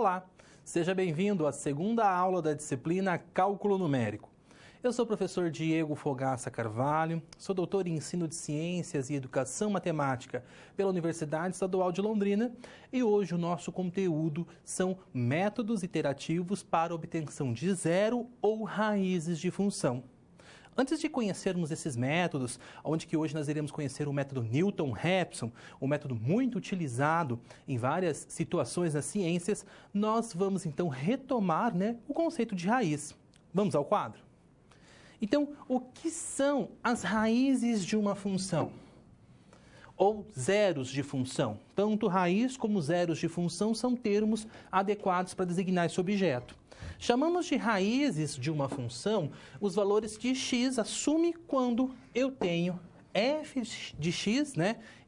Olá, seja bem-vindo à segunda aula da disciplina Cálculo Numérico. Eu sou o professor Diego Fogaça Carvalho, sou doutor em Ensino de Ciências e Educação Matemática pela Universidade Estadual de Londrina e hoje o nosso conteúdo são métodos iterativos para obtenção de zero ou raízes de função. Antes de conhecermos esses métodos, onde que hoje nós iremos conhecer o método Newton-Raphson, um método muito utilizado em várias situações nas ciências, nós vamos então retomar o conceito de raiz. Vamos ao quadro? Então, o que são as raízes de uma função? Ou zeros de função? Tanto raiz como zeros de função são termos adequados para designar esse objeto. Chamamos de raízes de uma função os valores de x assume quando eu tenho f de x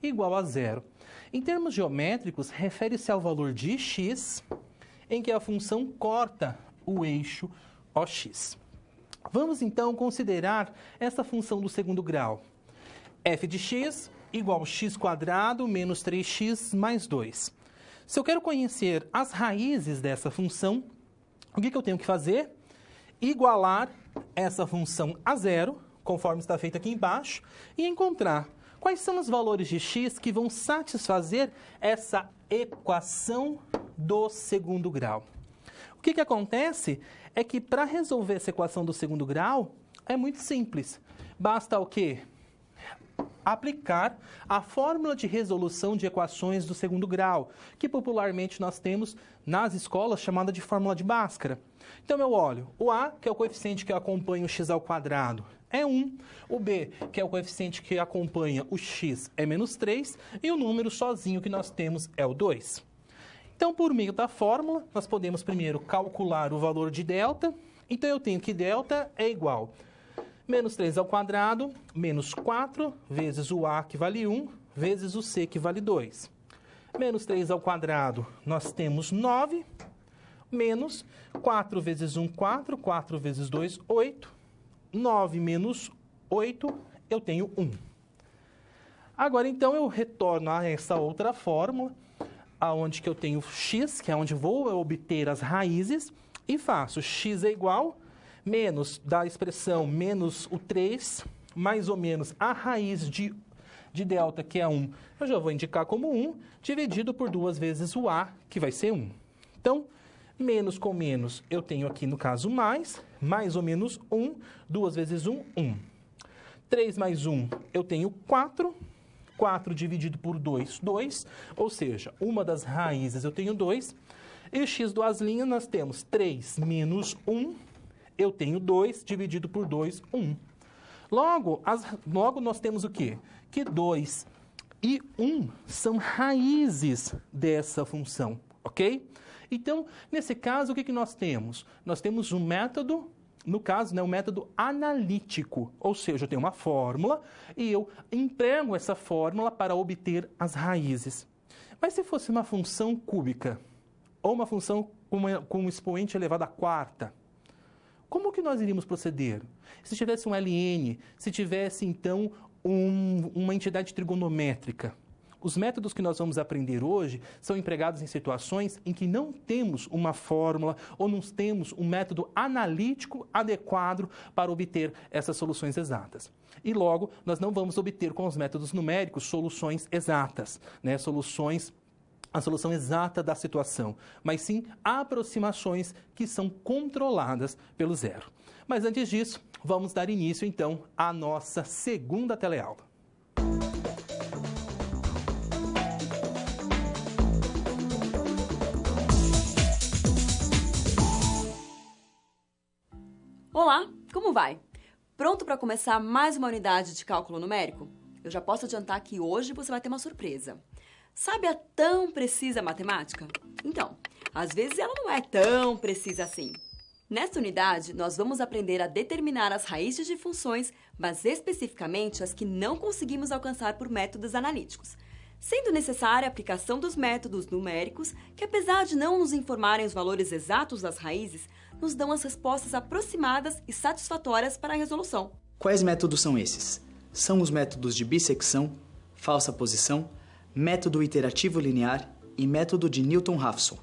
igual a zero. Em termos geométricos, refere-se ao valor de x em que a função corta o eixo OX. Vamos então considerar essa função do segundo grau. F de x igual a x² menos 3x mais 2. Se eu quero conhecer as raízes dessa função, o que eu tenho que fazer? Igualar essa função a zero, conforme está feito aqui embaixo, e encontrar quais são os valores de x que vão satisfazer essa equação do segundo grau. O que acontece é que para resolver essa equação do segundo grau é muito simples. Basta o quê? Aplicar a fórmula de resolução de equações do segundo grau, que popularmente nós temos nas escolas chamada de fórmula de Bhaskara. Então eu olho o A, que é o coeficiente que acompanha o x², é 1, o B, que é o coeficiente que acompanha o x, é menos 3, e o número sozinho que nós temos é o 2. Então, por meio da fórmula, nós podemos primeiro calcular o valor de delta. Então, eu tenho que delta é igual a menos 3² menos 4 vezes o A, que vale 1, vezes o C, que vale 2. Menos 3², nós temos 9, menos 4 vezes 1, 4, 4 vezes 2, 8. 9 menos 8, eu tenho 1. Agora, então, eu retorno a essa outra fórmula, aonde que eu tenho x, que é onde vou obter as raízes, e faço x é igual, menos da expressão menos o 3, mais ou menos a raiz de delta, que é 1, eu já vou indicar como 1, dividido por 2 vezes o a, que vai ser 1. Então, menos com menos, eu tenho aqui no caso mais ou menos 1, 2 vezes 1, 1. 3 mais 1, eu tenho 4. 4 dividido por 2, 2, ou seja, uma das raízes eu tenho 2, e o x duas linhas nós temos 3 menos 1, eu tenho 2, dividido por 2, 1. Logo nós temos o quê? Que 2 e 1 são raízes dessa função, ok? Então, nesse caso, o que nós temos? Nós temos um método, no caso, um método analítico, ou seja, eu tenho uma fórmula e eu emprego essa fórmula para obter as raízes. Mas se fosse uma função cúbica, ou uma função com um expoente elevado à quarta, como que nós iríamos proceder? Se tivesse um ln, se tivesse, então, uma entidade trigonométrica. Os métodos que nós vamos aprender hoje são empregados em situações em que não temos uma fórmula ou não temos um método analítico adequado para obter essas soluções exatas. E logo, nós não vamos obter com os métodos numéricos soluções exatas, a solução exata da situação, mas sim aproximações que são controladas pelo zero. Mas antes disso, vamos dar início então à nossa segunda teleaula. Olá, como vai? Pronto para começar mais uma unidade de cálculo numérico? Eu já posso adiantar que hoje você vai ter uma surpresa. Sabe a tão precisa matemática? Então, às vezes ela não é tão precisa assim. Nesta unidade, nós vamos aprender a determinar as raízes de funções, mas especificamente as que não conseguimos alcançar por métodos analíticos, sendo necessária a aplicação dos métodos numéricos, que apesar de não nos informarem os valores exatos das raízes, nos dão as respostas aproximadas e satisfatórias para a resolução. Quais métodos são esses? São os métodos de bissecção, falsa posição, método iterativo linear e método de Newton-Raphson.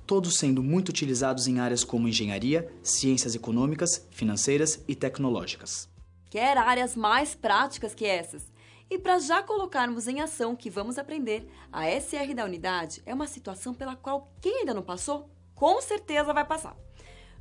todos sendo muito utilizados em áreas como engenharia, ciências econômicas, financeiras e tecnológicas. Quer áreas mais práticas que essas? E para já colocarmos em ação o que vamos aprender, a SR da unidade é uma situação pela qual quem ainda não passou, com certeza vai passar.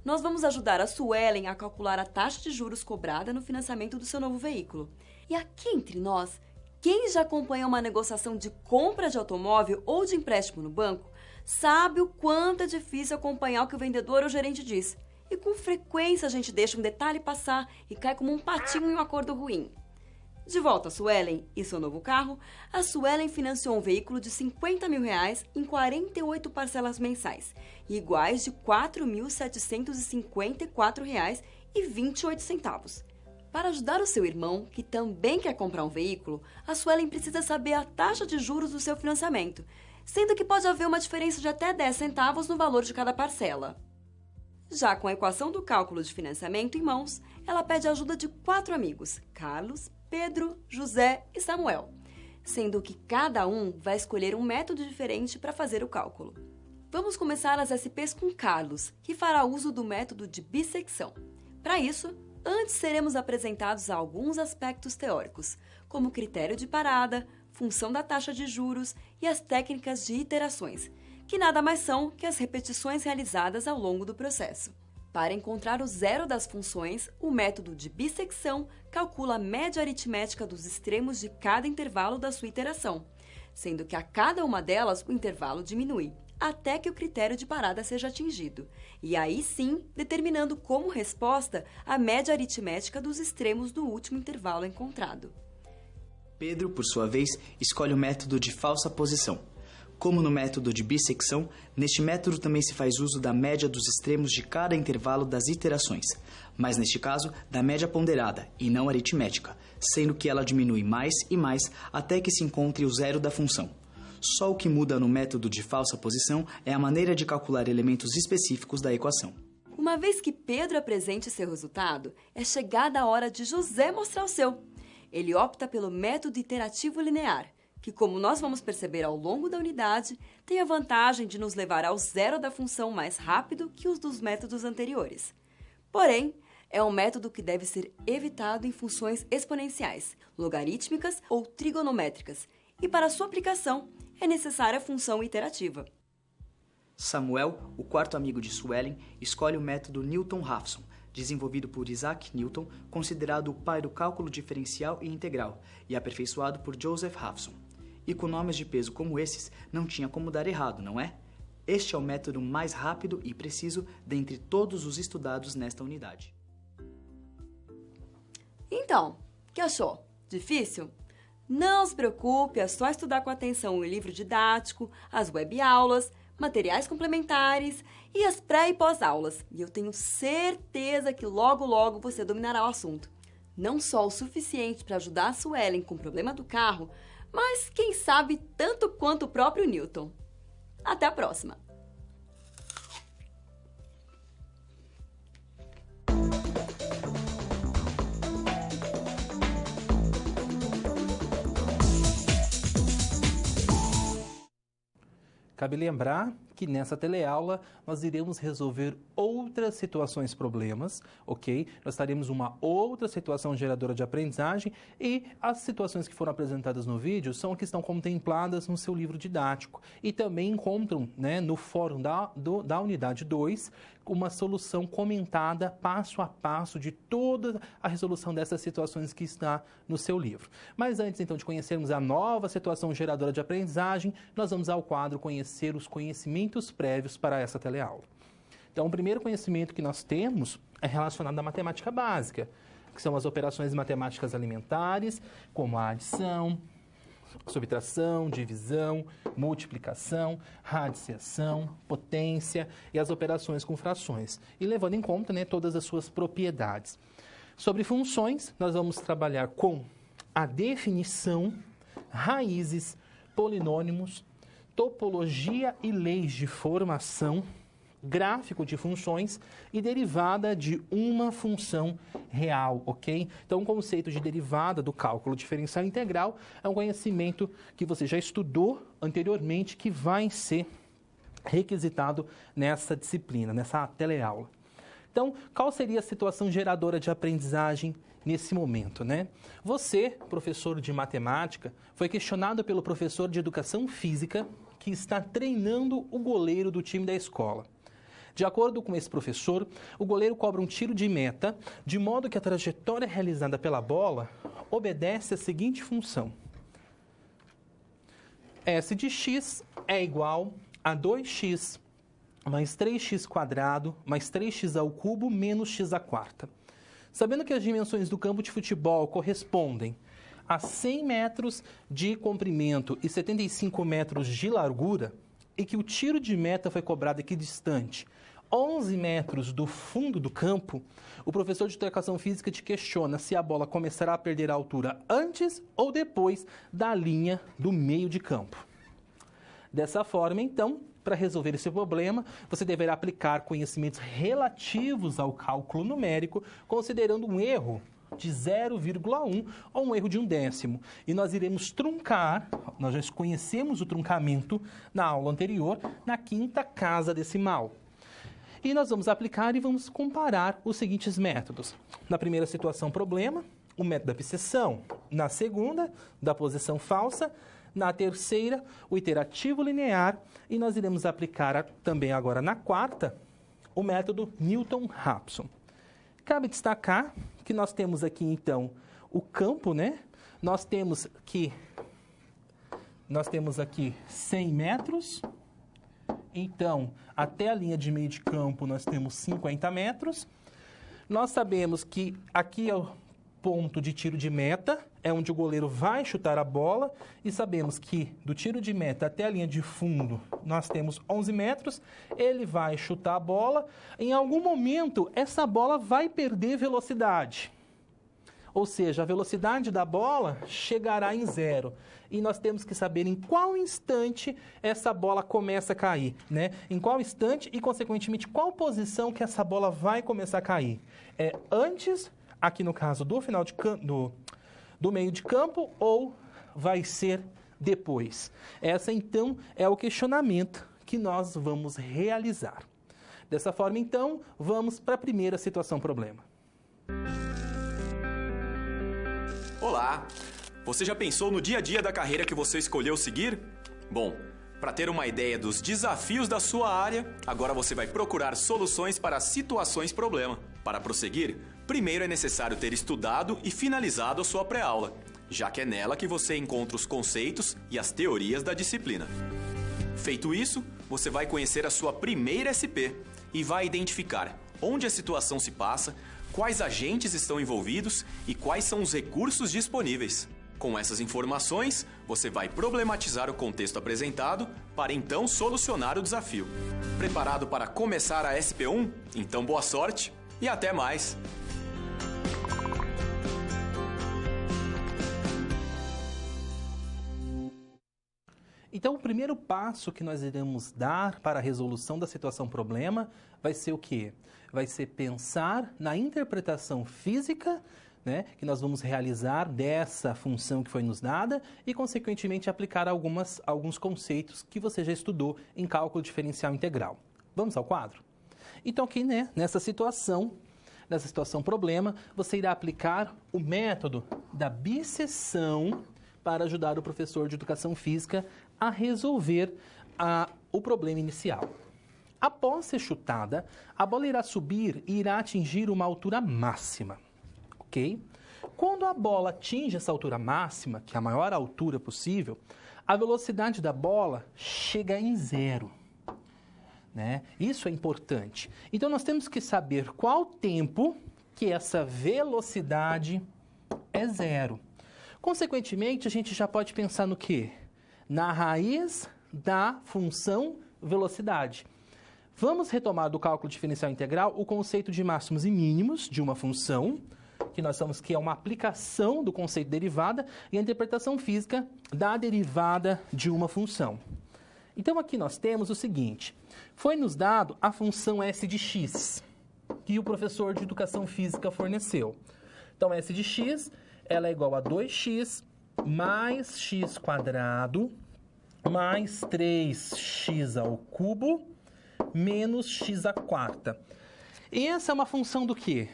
Nós vamos ajudar a Suelen a calcular a taxa de juros cobrada no financiamento do seu novo veículo. E aqui entre nós, quem já acompanha uma negociação de compra de automóvel ou de empréstimo no banco, sabe o quanto é difícil acompanhar o que o vendedor ou o gerente diz. E com frequência a gente deixa um detalhe passar e cai como um patinho em um acordo ruim. De volta a Suelen e seu novo carro, a Suelen financiou um veículo de R$50 mil em 48 parcelas mensais, iguais de R$ 4.754,28. Para ajudar o seu irmão, que também quer comprar um veículo, a Suelen precisa saber a taxa de juros do seu financiamento, sendo que pode haver uma diferença de até 10 centavos no valor de cada parcela. Já com a equação do cálculo de financiamento em mãos, ela pede a ajuda de 4 amigos, Carlos, Pedro, José e Samuel, sendo que cada um vai escolher um método diferente para fazer o cálculo. Vamos começar as SPs com Carlos, que fará uso do método de bissecção. Para isso, antes seremos apresentados a alguns aspectos teóricos, como critério de parada, função da taxa de juros e as técnicas de iterações, que nada mais são que as repetições realizadas ao longo do processo. Para encontrar o zero das funções, o método de bissecção calcula a média aritmética dos extremos de cada intervalo da sua iteração, sendo que a cada uma delas o intervalo diminui, até que o critério de parada seja atingido, e aí sim determinando como resposta a média aritmética dos extremos do último intervalo encontrado. Pedro, por sua vez, escolhe o método de falsa posição. Como no método de bissecção, neste método também se faz uso da média dos extremos de cada intervalo das iterações, mas neste caso da média ponderada e não aritmética, sendo que ela diminui mais e mais até que se encontre o zero da função. Só o que muda no método de falsa posição é a maneira de calcular elementos específicos da equação. Uma vez que Pedro apresente seu resultado, é chegada a hora de José mostrar o seu. Ele opta pelo método iterativo linear, que, como nós vamos perceber ao longo da unidade, tem a vantagem de nos levar ao zero da função mais rápido que os dos métodos anteriores. Porém, é um método que deve ser evitado em funções exponenciais, logarítmicas ou trigonométricas, e para sua aplicação é necessária a função iterativa. Samuel, o quarto amigo de Suelen, escolhe o método Newton-Raphson, desenvolvido por Isaac Newton, considerado o pai do cálculo diferencial e integral, e aperfeiçoado por Joseph Raphson. E com nomes de peso como esses, não tinha como dar errado, não é? Este é o método mais rápido e preciso dentre todos os estudados nesta unidade. Então, o que achou? Difícil? Não se preocupe, é só estudar com atenção o livro didático, as webaulas, materiais complementares e as pré- e pós-aulas. E eu tenho certeza que logo você dominará o assunto. Não só o suficiente para ajudar a Suelen com o problema do carro, mas quem sabe tanto quanto o próprio Newton. Até a próxima! Cabe lembrar que nessa teleaula nós iremos resolver outras situações problemas, ok? Nós teremos uma outra situação geradora de aprendizagem e as situações que foram apresentadas no vídeo são as que estão contempladas no seu livro didático e também encontram, né, no fórum da unidade 2 uma solução comentada passo a passo de toda a resolução dessas situações que está no seu livro. Mas antes então de conhecermos a nova situação geradora de aprendizagem, nós vamos ao quadro conhecer os conhecimentos prévios para essa teleaula. Então, o primeiro conhecimento que nós temos é relacionado à matemática básica, que são as operações matemáticas alimentares, como a adição, subtração, divisão, multiplicação, radiciação, potência e as operações com frações, e levando em conta, né, todas as suas propriedades. Sobre funções, nós vamos trabalhar com a definição, raízes, polinômios, topologia e leis de formação, gráfico de funções e derivada de uma função real, ok? Então, o conceito de derivada do cálculo diferencial integral é um conhecimento que você já estudou anteriormente, que vai ser requisitado nessa disciplina, nessa teleaula. Então, qual seria a situação geradora de aprendizagem nesse momento, né? Você, professor de matemática, foi questionado pelo professor de educação física que está treinando o goleiro do time da escola. De acordo com esse professor, o goleiro cobra um tiro de meta, de modo que a trajetória realizada pela bola obedece à seguinte função. S de x é igual a 2x mais 3x quadrado mais 3x ao cubo menos x à quarta. Sabendo que as dimensões do campo de futebol correspondem a 100 metros de comprimento e 75 metros de largura, e que o tiro de meta foi cobrado equidistante 11 metros do fundo do campo, o professor de educação física te questiona se a bola começará a perder a altura antes ou depois da linha do meio de campo. Dessa forma, então, para resolver esse problema, você deverá aplicar conhecimentos relativos ao cálculo numérico, considerando um erro de 0,1 ou um erro de 1/10. E nós iremos truncar, nós já conhecemos o truncamento na aula anterior, na quinta casa decimal. E nós vamos aplicar e vamos comparar os seguintes métodos. Na primeira situação, problema, o método da biseção. Na segunda, da posição falsa. Na terceira, o iterativo linear. E nós iremos aplicar também agora na quarta, o método Newton-Raphson. Cabe destacar que nós temos aqui, então, o campo, né? Nós temos aqui 100 metros. Então, até a linha de meio de campo, nós temos 50 metros. Nós sabemos que aqui é o ponto de tiro de meta, é onde o goleiro vai chutar a bola. E sabemos que do tiro de meta até a linha de fundo, nós temos 11 metros. Ele vai chutar a bola. Em algum momento, essa bola vai perder velocidade. Ou seja, a velocidade da bola chegará em 0. E nós temos que saber em qual instante essa bola começa a cair, né? Em qual instante e, consequentemente, qual posição que essa bola vai começar a cair. É antes, aqui no caso do final do meio de campo, ou vai ser depois? Essa, então, é o questionamento que nós vamos realizar. Dessa forma, então, vamos para a primeira situação problema. Olá! Você já pensou no dia a dia da carreira que você escolheu seguir? Bom, para ter uma ideia dos desafios da sua área, agora você vai procurar soluções para situações problema. Para prosseguir, primeiro é necessário ter estudado e finalizado a sua pré-aula, já que é nela que você encontra os conceitos e as teorias da disciplina. Feito isso, você vai conhecer a sua primeira SP e vai identificar onde a situação se passa, quais agentes estão envolvidos e quais são os recursos disponíveis. Com essas informações, você vai problematizar o contexto apresentado para então solucionar o desafio. Preparado para começar a SP1? Então boa sorte e até mais! Então, o primeiro passo que nós iremos dar para a resolução da situação problema vai ser o quê? Vai ser pensar na interpretação física, né, que nós vamos realizar dessa função que foi nos dada e, consequentemente, aplicar alguns conceitos que você já estudou em cálculo diferencial integral. Vamos ao quadro? Então, aqui, né, nessa situação problema, você irá aplicar o método da biseção para ajudar o professor de educação física a resolver o problema inicial. Após ser chutada, a bola irá subir e irá atingir uma altura máxima. Ok? Quando a bola atinge essa altura máxima, que é a maior altura possível, a velocidade da bola chega em 0. Né? Isso é importante. Então, nós temos que saber qual tempo que essa velocidade é 0. Consequentemente, a gente já pode pensar no quê? Na raiz da função velocidade. Vamos retomar do cálculo diferencial integral o conceito de máximos e mínimos de uma função, que nós sabemos que é uma aplicação do conceito de derivada, e a interpretação física da derivada de uma função. Então, aqui nós temos o seguinte. Foi nos dado a função s de x, que o professor de educação física forneceu. Então, s de x, ela é igual a 2x mais x² mais 3x ao cubo menos x à quarta. E essa é uma função do quê?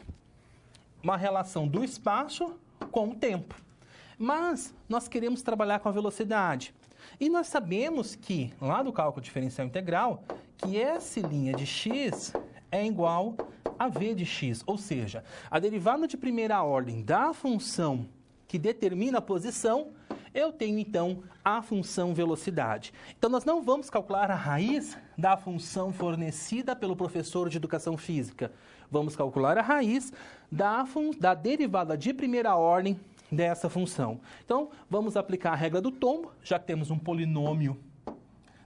Uma relação do espaço com o tempo. Mas nós queremos trabalhar com a velocidade. E nós sabemos que, lá do cálculo diferencial integral, que S' de x é igual a v de x. Ou seja, a derivada de primeira ordem da função que determina a posição, eu tenho, então, a função velocidade. Então, nós não vamos calcular a raiz da função fornecida pelo professor de educação física. Vamos calcular a raiz da derivada de primeira ordem dessa função. Então, vamos aplicar a regra do tombo, já que temos um polinômio,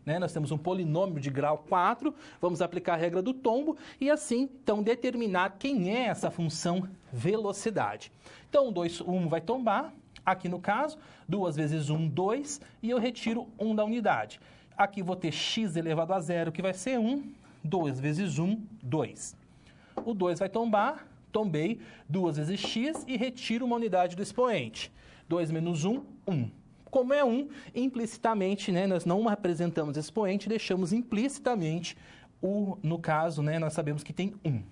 né? Nós temos um polinômio de grau 4, vamos aplicar a regra do tombo e assim, então, determinar quem é essa função velocidade. Então, 1 vai tombar, aqui no caso, 2 vezes 1, 2, e eu retiro 1 da unidade. Aqui vou ter x elevado a zero, que vai ser 1, 2 vezes 1, 2. O 2 vai tombar, tombei 2 vezes x e retiro uma unidade do expoente. 2 menos 1, 1. Como é 1, implicitamente, né, nós não representamos expoente, deixamos implicitamente no caso, né, nós sabemos que tem 1.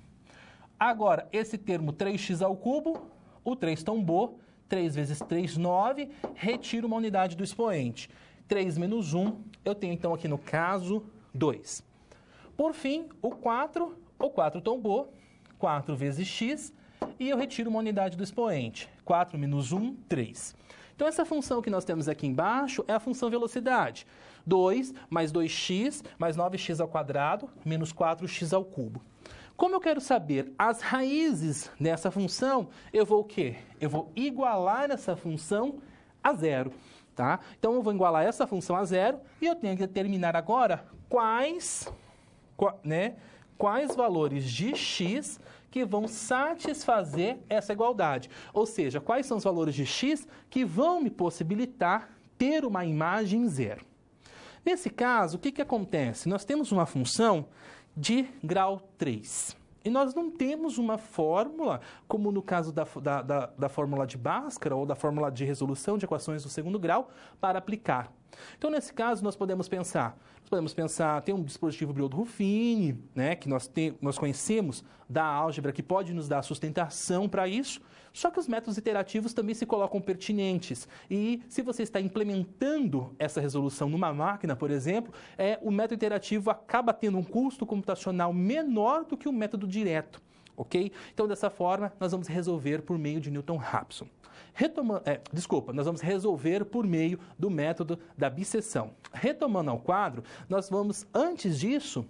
Agora, esse termo 3x ao cubo, o 3 tombou, 3 vezes 3, 9, retiro uma unidade do expoente. 3 menos 1, eu tenho então aqui no caso 2. Por fim, o 4 tombou, 4 vezes x, e eu retiro uma unidade do expoente. 4 menos 1, 3. Então, essa função que nós temos aqui embaixo é a função velocidade. 2 mais 2x mais 9x ao quadrado menos 4x ao cubo. Como eu quero saber as raízes dessa função, eu vou o quê? Eu vou igualar essa função a zero, tá? Então, eu vou igualar essa função a zero e eu tenho que determinar agora quais valores de x que vão satisfazer essa igualdade. Ou seja, quais são os valores de x que vão me possibilitar ter uma imagem zero. Nesse caso, o que acontece? Nós temos uma função de grau 3. E nós não temos uma fórmula, como no caso da fórmula de Bhaskara ou da fórmula de resolução de equações do segundo grau, para aplicar. Então, nesse caso, nós podemos pensar, tem um dispositivo Brioldo-Ruffini, né, que nós conhecemos da álgebra, que pode nos dar sustentação para isso, só que os métodos iterativos também se colocam pertinentes. E se você está implementando essa resolução numa máquina, por exemplo, o método iterativo acaba tendo um custo computacional menor do que o método direto. Ok? Então, dessa forma, nós vamos resolver por meio de Newton-Raphson. Nós vamos resolver por meio do método da bisseção. Retomando ao quadro, antes disso,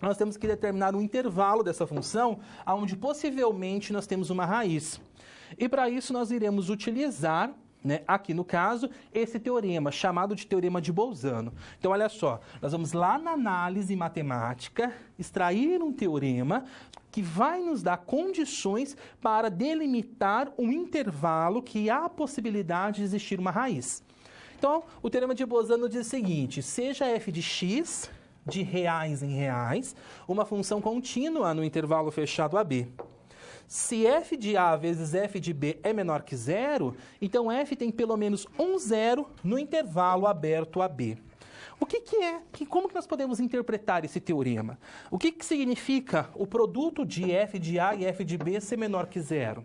nós temos que determinar um intervalo dessa função, onde possivelmente nós temos uma raiz. E para isso nós iremos utilizar, né, aqui no caso, esse teorema, chamado de teorema de Bolzano. Então, olha só, nós vamos lá na análise matemática, extrair um teorema que vai nos dar condições para delimitar um intervalo que há a possibilidade de existir uma raiz. Então, o teorema de Bolzano diz o seguinte: seja f de x, de reais em reais, uma função contínua no intervalo fechado AB. Se f de A vezes f de B é menor que zero, então f tem pelo menos um zero no intervalo aberto AB. Como que nós podemos interpretar esse teorema? O que significa o produto de f de A e f de B ser menor que zero?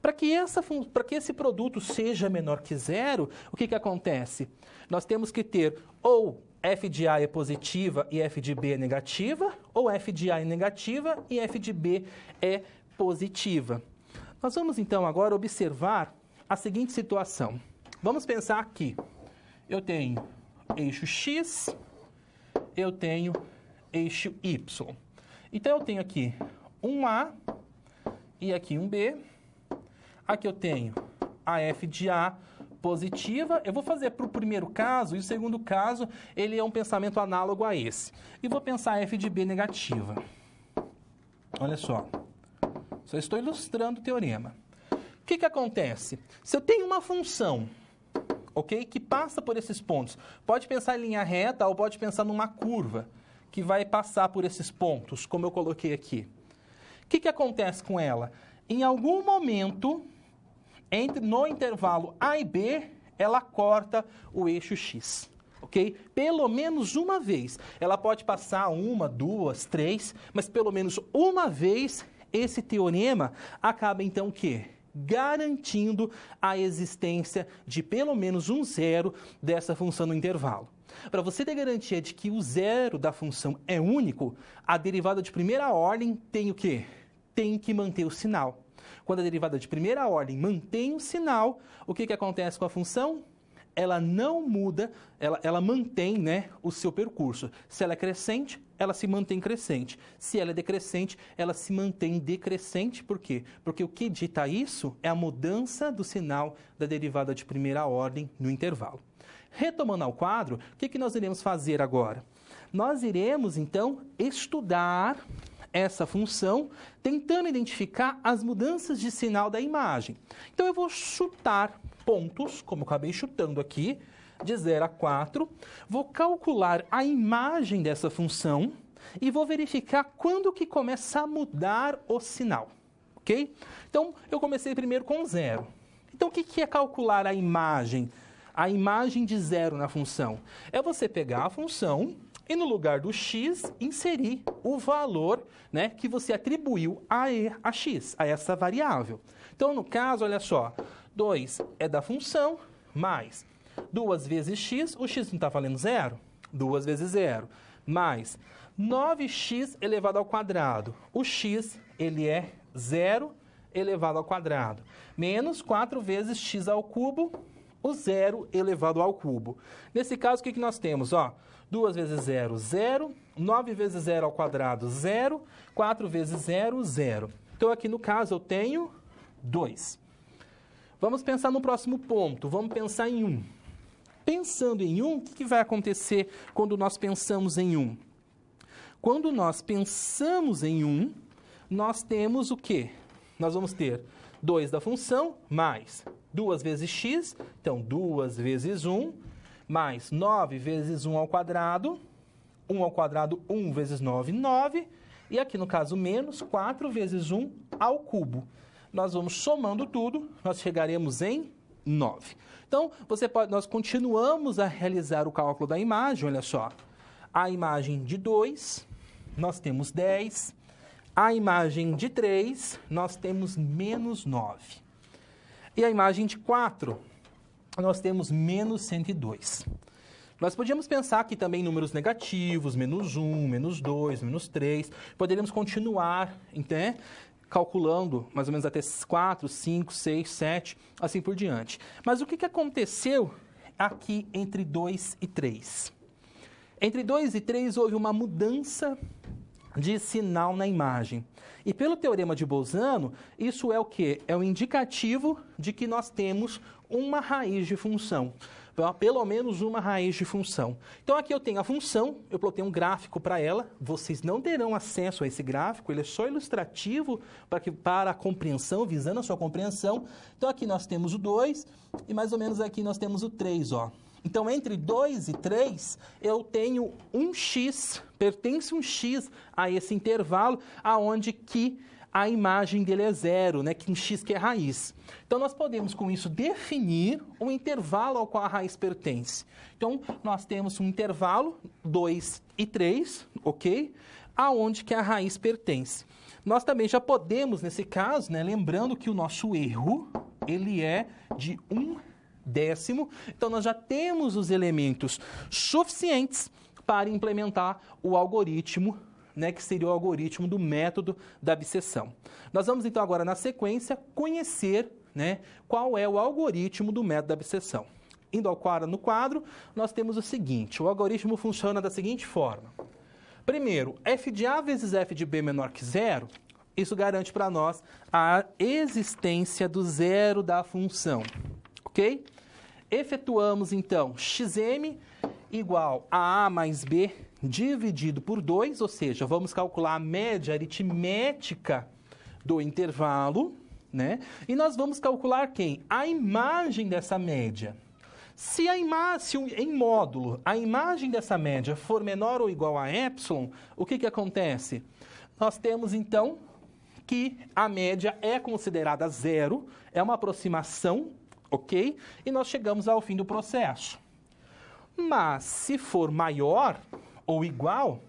Para que esse produto seja menor que zero, o que acontece? Nós temos que ter ou f de A é positiva e f de B é negativa, ou f de A é negativa e f de B é positiva. Nós vamos então agora observar a seguinte situação. Vamos pensar aqui. Eu tenho eixo X, eu tenho eixo Y. Então, eu tenho aqui um A e aqui um B. Aqui eu tenho a f de A positiva. Eu vou fazer para o primeiro caso, e o segundo caso, ele é um pensamento análogo a esse. E vou pensar f de B negativa. Olha só. Só estou ilustrando o teorema. O que acontece? Se eu tenho uma função, ok, que passa por esses pontos, pode pensar em linha reta ou pode pensar numa curva que vai passar por esses pontos, como eu coloquei aqui. O que acontece com ela? Em algum momento, no intervalo A e B, ela corta o eixo X. ok? Pelo menos uma vez. Ela pode passar 1, 2, 3, mas pelo menos uma vez esse teorema acaba então o quê? Garantindo a existência de pelo menos um zero dessa função no intervalo. Para você ter garantia de que o zero da função é único, a derivada de primeira ordem tem o quê? Tem que manter o sinal. Quando a derivada de primeira ordem mantém o sinal, o que acontece com a função? Ela não muda, ela mantém, né, o seu percurso. Se ela é crescente, ela se mantém crescente. Se ela é decrescente, ela se mantém decrescente. Por quê? Porque o que dita isso é a mudança do sinal da derivada de primeira ordem no intervalo. Retomando ao quadro, o que nós iremos fazer agora? Nós iremos, então, estudar essa função, tentando identificar as mudanças de sinal da imagem. Então, eu vou chutar pontos, como eu acabei chutando aqui, de 0 a 4. Vou calcular a imagem dessa função e vou verificar quando que começa a mudar o sinal, ok? Então, eu comecei primeiro com 0. Então, o que é calcular a imagem? A imagem de 0 na função. É você pegar a função e no lugar do x, inserir o valor, né, que você atribuiu a x, a essa variável. Então, no caso, olha só, 2 é da função, mais 2 vezes x, o x não está valendo 0? 2 vezes 0, mais 9x elevado ao quadrado. O x, ele é 0 elevado ao quadrado, menos 4 vezes x ao cubo, o 0 elevado ao cubo. Nesse caso, o que nós temos? Ó, 2 vezes 0, 0. 9 vezes 0 ao quadrado, 0. 4 vezes 0, 0. Então, aqui no caso, eu tenho 2. Vamos pensar no próximo ponto. Vamos pensar em 1. Pensando em 1, o que vai acontecer quando nós pensamos em 1? Quando nós pensamos em 1, nós temos o quê? Nós vamos ter 2 da função, mais 2 vezes x, então 2 vezes 1, mais 9 vezes 1 ao quadrado, 1 ao quadrado, 1 vezes 9, 9, e aqui no caso menos 4 vezes 1 ao cubo. Nós vamos somando tudo, nós chegaremos em 9. Então, nós continuamos a realizar o cálculo da imagem, olha só. A imagem de 2, nós temos 10. A imagem de 3, nós temos menos 9. E a imagem de 4, nós temos menos 102. Nós podíamos pensar aqui também em números negativos, menos 1, menos 2, menos 3. Poderíamos continuar, né, calculando mais ou menos até 4, 5, 6, 7, assim por diante. Mas o que aconteceu aqui entre 2 e 3? Entre 2 e 3 houve uma mudança de sinal na imagem. E pelo teorema de Bolzano, isso é o quê? É um indicativo de que nós temos uma raiz de função. Pelo menos uma raiz de função. Então, aqui eu tenho a função, eu plotei um gráfico para ela. Vocês não terão acesso a esse gráfico, ele é só ilustrativo para a compreensão, visando a sua compreensão. Então, aqui nós temos o 2 e mais ou menos aqui nós temos o 3, ó. Então, entre 2 e 3, eu tenho um x, pertence um x a esse intervalo, aonde que a imagem dele é 0, né? Que um x que é raiz. Então, nós podemos, com isso, definir o intervalo ao qual a raiz pertence. Então, nós temos um intervalo, 2 e 3, ok? Aonde que a raiz pertence. Nós também já podemos, nesse caso, né? Lembrando que o nosso erro, ele é de 1/10. Então, nós já temos os elementos suficientes para implementar o algoritmo, né, que seria o algoritmo do método da abscissão. Nós vamos, então, agora, na sequência, conhecer, né, qual é o algoritmo do método da abscissão. Indo no quadro, nós temos o seguinte, o algoritmo funciona da seguinte forma. Primeiro, f de A vezes f de B menor que 0, isso garante para nós a existência do zero da função, ok? Efetuamos, então, xm igual a A mais B dividido por 2, ou seja, vamos calcular a média aritmética do intervalo, né? E nós vamos calcular quem? A imagem dessa média. Se em módulo a imagem dessa média for menor ou igual a epsilon, o que acontece? Nós temos, então, que a média é considerada 0, é uma aproximação, ok? E nós chegamos ao fim do processo. Mas, se for maior ou igual,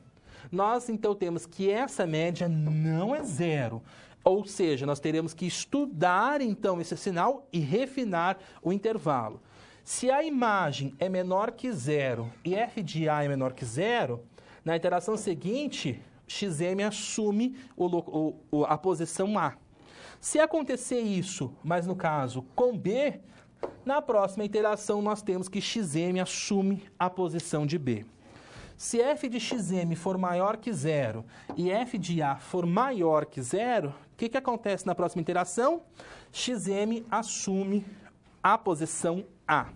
nós então temos que essa média não é zero. Ou seja, nós teremos que estudar então esse sinal e refinar o intervalo. Se a imagem é menor que zero e f de A é menor que zero, na iteração seguinte, xm assume a posição A. Se acontecer isso, mas no caso com B, na próxima iteração nós temos que xm assume a posição de B. Se f de xm for maior que zero e f de A for maior que zero, o que acontece na próxima iteração? Xm assume a posição A.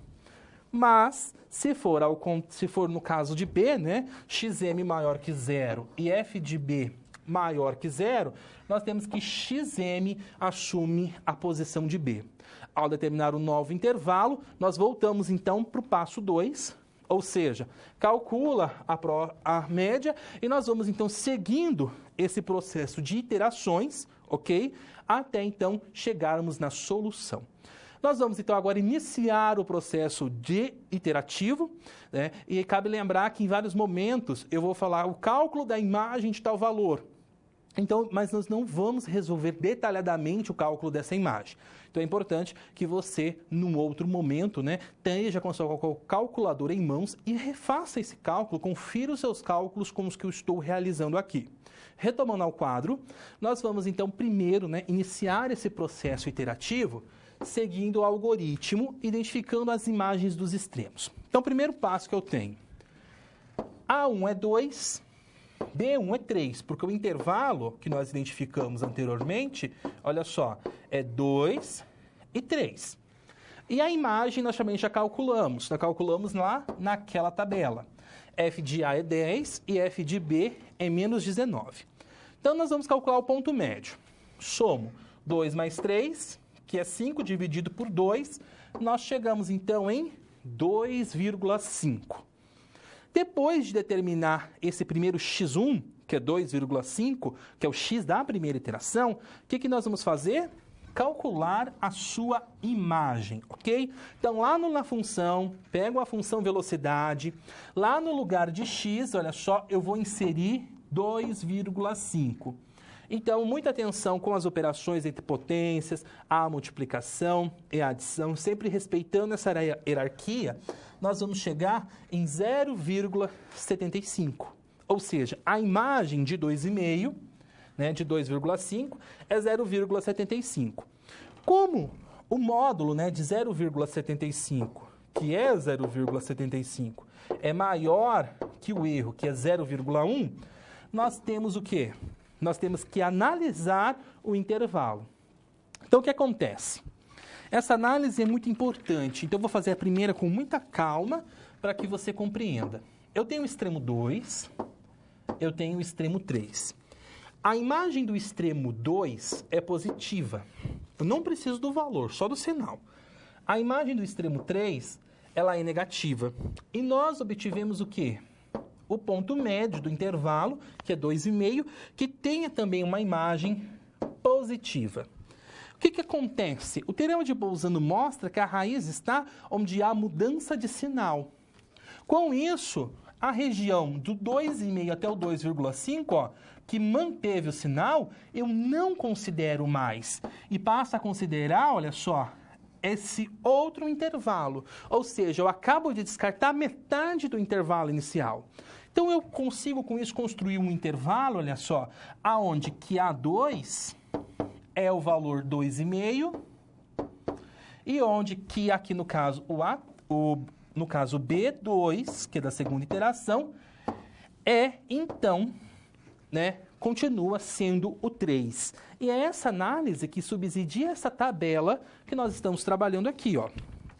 Mas, se for no caso de B, né, xm maior que zero e f de B maior que zero, nós temos que xm assume a posição de B. Ao determinar um novo intervalo, nós voltamos então para o passo 2, ou seja, calcula a média e nós vamos então seguindo esse processo de iterações, ok? Até então chegarmos na solução. Nós vamos então agora iniciar o processo de iterativo, né? E cabe lembrar que em vários momentos eu vou falar o cálculo da imagem de tal valor. Então, mas nós não vamos resolver detalhadamente o cálculo dessa imagem. Então é importante que você, num outro momento, né, esteja com a sua calculadora em mãos e refaça esse cálculo, confira os seus cálculos com os que eu estou realizando aqui. Retomando ao quadro, nós vamos então primeiro, né, iniciar esse processo iterativo seguindo o algoritmo, identificando as imagens dos extremos. Então, o primeiro passo que eu tenho, A1 é 2, B1 é 3, porque o intervalo que nós identificamos anteriormente, olha só, é 2 e 3. E a imagem nós também já calculamos, lá naquela tabela. F de A é 10 e F de B é menos 19. Então, nós vamos calcular o ponto médio. Somo 2 mais 3, que é 5 dividido por 2, nós chegamos então em 2,5. Depois de determinar esse primeiro x1, que é 2,5, que é o x da primeira iteração, o que nós vamos fazer? Calcular a sua imagem, ok? Então, lá na função, pego a função velocidade, lá no lugar de x, olha só, eu vou inserir 2,5. Então, muita atenção com as operações entre potências, a multiplicação e a adição, sempre respeitando essa hierarquia, nós vamos chegar em 0,75. Ou seja, a imagem de 2,5, né, de 2,5, é 0,75. Como o módulo, né, de 0,75, que é 0,75, é maior que o erro, que é 0,1, nós temos o quê? Nós temos que analisar o intervalo. Então, o que acontece? Essa análise é muito importante, então eu vou fazer a primeira com muita calma para que você compreenda. Eu tenho o extremo 2, eu tenho o extremo 3. A imagem do extremo 2 é positiva. Eu não preciso do valor, só do sinal. A imagem do extremo 3, ela é negativa. E nós obtivemos o quê? O ponto médio do intervalo, que é 2,5, que tenha também uma imagem positiva. O que acontece? O teorema de Bolzano mostra que a raiz está onde há mudança de sinal. Com isso, a região do 2,5 até o 2,5, que manteve o sinal, eu não considero mais. E passo a considerar, olha só, esse outro intervalo. Ou seja, eu acabo de descartar metade do intervalo inicial. Então, eu consigo, com isso, construir um intervalo, olha só, aonde que A2 é o valor 2,5 e onde que aqui, no caso, no caso B2, que é da segunda iteração, é, então, né, continua sendo o 3. E é essa análise que subsidia essa tabela que nós estamos trabalhando aqui, ó.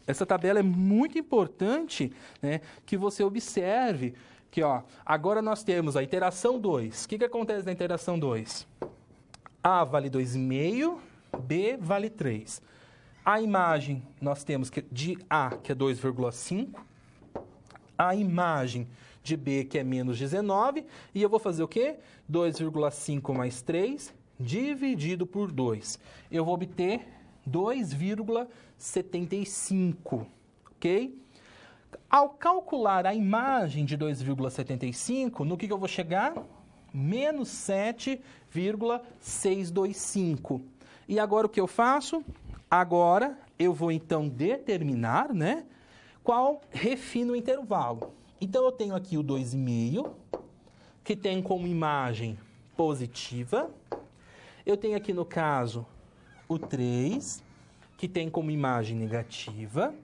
Essa tabela é muito importante, né, que você observe que, ó, agora nós temos a iteração 2. O que acontece na iteração 2? A vale 2,5, B vale 3. A imagem nós temos de A, que é 2,5. A imagem de B, que é menos 19. E eu vou fazer o quê? 2,5 mais 3 dividido por 2. Eu vou obter 2,75, ok? Ao calcular a imagem de 2,75, no que eu vou chegar? Menos 7,625. E agora o que eu faço? Agora eu vou então determinar, né, qual refino o intervalo. Então eu tenho aqui o 2,5, que tem como imagem positiva. Eu tenho aqui no caso o 3, que tem como imagem negativa.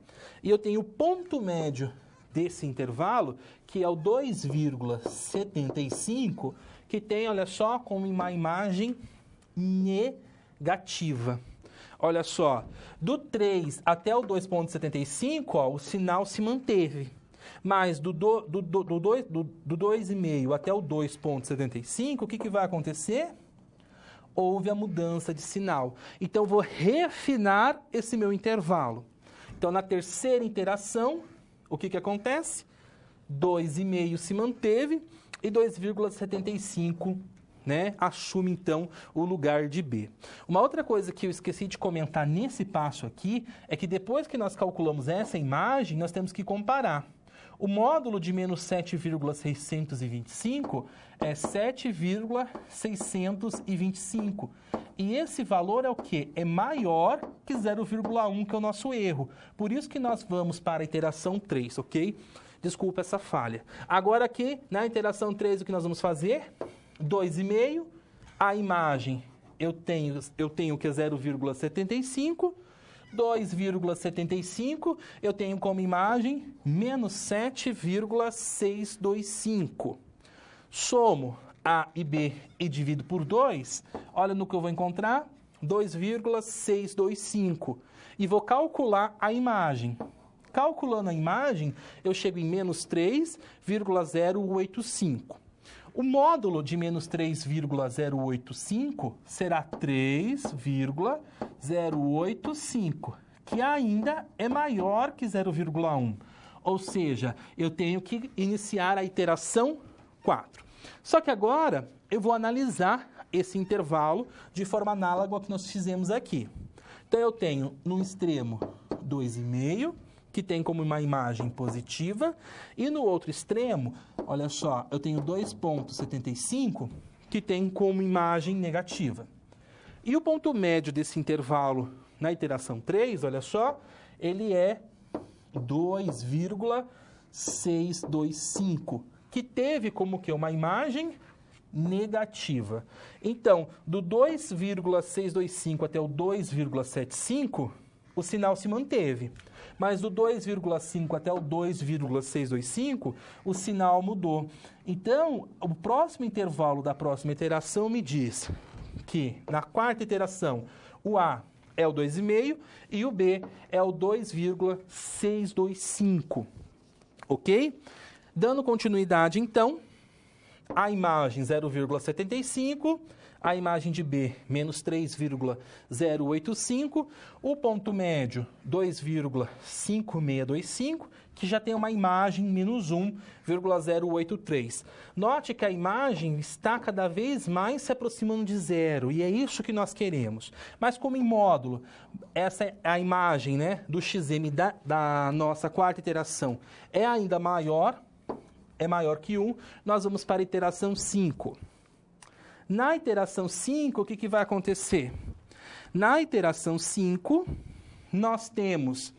E eu tenho o ponto médio desse intervalo, que é o 2,75, que tem, olha só, como uma imagem negativa. Olha só, do 3 até o 2,75, ó, o sinal se manteve. Mas do 2,5 até o 2,75, o que vai acontecer? Houve a mudança de sinal. Então, vou refinar esse meu intervalo. Então, na terceira iteração, o que acontece? 2,5 se manteve e 2,75, né, assume, então, o lugar de B. Uma outra coisa que eu esqueci de comentar nesse passo aqui é que depois que nós calculamos essa imagem, nós temos que comparar. O módulo de menos 7,625 é 7,625. E esse valor é o quê? É maior que 0,1, que é o nosso erro. Por isso que nós vamos para a iteração 3, ok? Desculpa essa falha. Agora aqui, na iteração 3, o que nós vamos fazer? 2,5. A imagem, eu tenho que é 0,75. 2,75, eu tenho como imagem menos 7,625. Somo A e B e divido por 2, olha no que eu vou encontrar, 2,625. E vou calcular a imagem. Calculando a imagem, eu chego em menos 3,085. O módulo de menos 3,085 será 3,085, que ainda é maior que 0,1. Ou seja, eu tenho que iniciar a iteração 4. Só que agora eu vou analisar esse intervalo de forma análoga ao que nós fizemos aqui. Então, eu tenho no extremo 2,5, que tem como uma imagem positiva, e no outro extremo, olha só, eu tenho 2,75, que tem como imagem negativa. E o ponto médio desse intervalo na iteração 3, olha só, ele é 2,625, que teve como que uma imagem negativa. Então, do 2,625 até o 2,75, o sinal se manteve. Mas do 2,5 até o 2,625, o sinal mudou. Então, o próximo intervalo da próxima iteração me diz que, na quarta iteração, o A é o 2,5 e o B é o 2,625. Ok? Dando continuidade, então, a imagem 0,75... a imagem de B, menos 3,085, o ponto médio, 2,5625, que já tem uma imagem menos 1,083. Note que a imagem está cada vez mais se aproximando de zero, e é isso que nós queremos. Mas como em módulo, essa é a imagem, né, do XM da nossa quarta iteração é ainda maior, é maior que 1, nós vamos para a iteração 5. Na iteração 5, o que vai acontecer? Na iteração 5, nós temos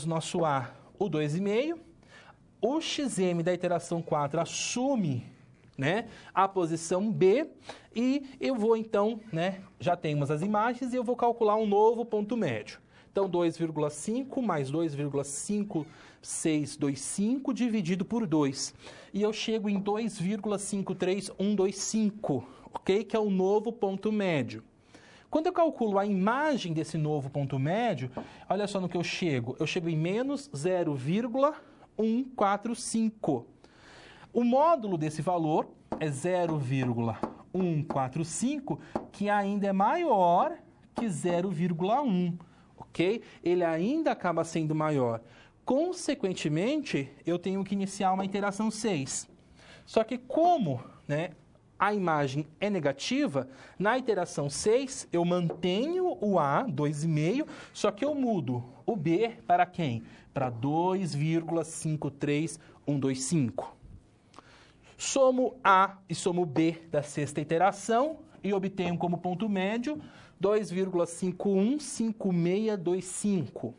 nosso A, o 2,5. O XM da iteração 4 assume, né, a posição B. E eu vou, então, né, já temos as imagens, e eu vou calcular um novo ponto médio. Então, 2,5 mais 2,5625 dividido por 2. E eu chego em 2,53125, ok? Que é o novo ponto médio. Quando eu calculo a imagem desse novo ponto médio, olha só no que eu chego. Eu chego em menos 0,145. O módulo desse valor é 0,145, que ainda é maior que 0,1. Ok? Ele ainda acaba sendo maior. Consequentemente, eu tenho que iniciar uma iteração 6. Só que como, né, a imagem é negativa, na iteração 6 eu mantenho o A, 2,5, só que eu mudo o B para quem? Para 2,53125. Somo A e somo B da sexta iteração e obtenho como ponto médio 2,515625.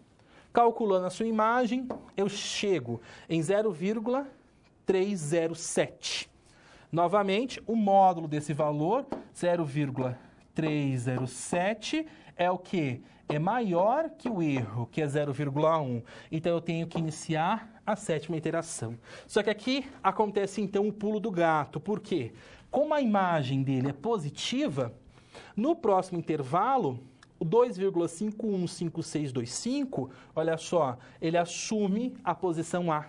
Calculando a sua imagem, eu chego em 0,307. Novamente, o módulo desse valor, 0,307, é o quê? É maior que o erro, que é 0,1. Então, eu tenho que iniciar a sétima iteração. Só que aqui acontece, então, o pulo do gato. Por quê? Como a imagem dele é positiva, no próximo intervalo, o 2,515625, olha só, ele assume a posição A.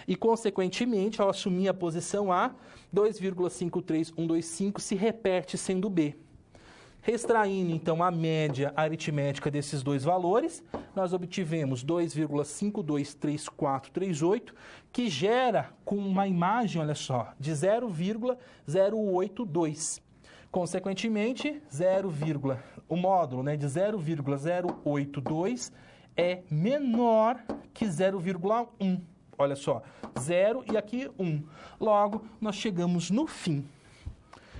E, consequentemente, ao assumir a posição A, 2,53125 se repete sendo B. Extraindo, então, a média aritmética desses dois valores, nós obtivemos 2,523438, que gera com uma imagem, olha só, de 0,082. Consequentemente, o módulo, né, de 0,082 é menor que 0,1. Olha só, 0 e aqui 1. Logo, nós chegamos no fim.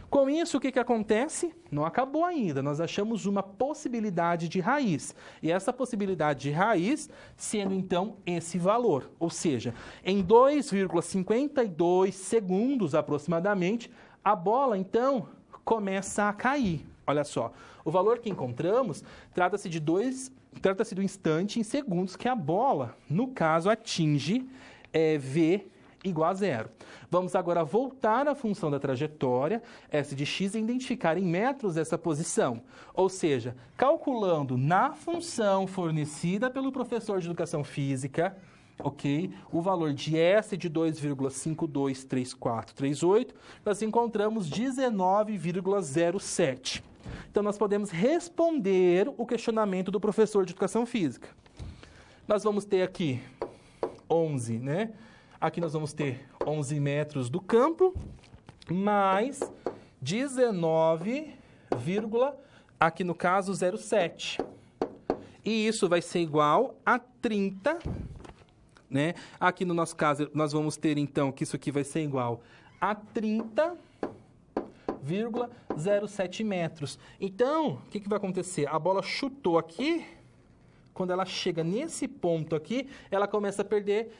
Com isso, o que acontece? Não acabou ainda. Nós achamos uma possibilidade de raiz. E essa possibilidade de raiz sendo, então, esse valor. Ou seja, em 2,52 segundos, aproximadamente, a bola, então, começa a cair. Olha só, o valor que encontramos trata-se do instante em segundos que a bola, no caso, atinge V igual a 0. Vamos agora voltar à função da trajetória, S de x, e identificar em metros essa posição. Ou seja, calculando na função fornecida pelo professor de educação física, ok, o valor de S de 2,523438, nós encontramos 19,07. Então, nós podemos responder o questionamento do professor de educação física. Nós vamos ter aqui 11, né? Aqui nós vamos ter 11 metros do campo, mais 19, aqui no caso 0,7. E isso vai ser igual a 30, né? Aqui no nosso caso, nós vamos ter então que isso aqui vai ser igual a 30,07 metros. Então, o que vai acontecer? A bola chutou aqui. Quando ela chega nesse ponto aqui, ela começa a perder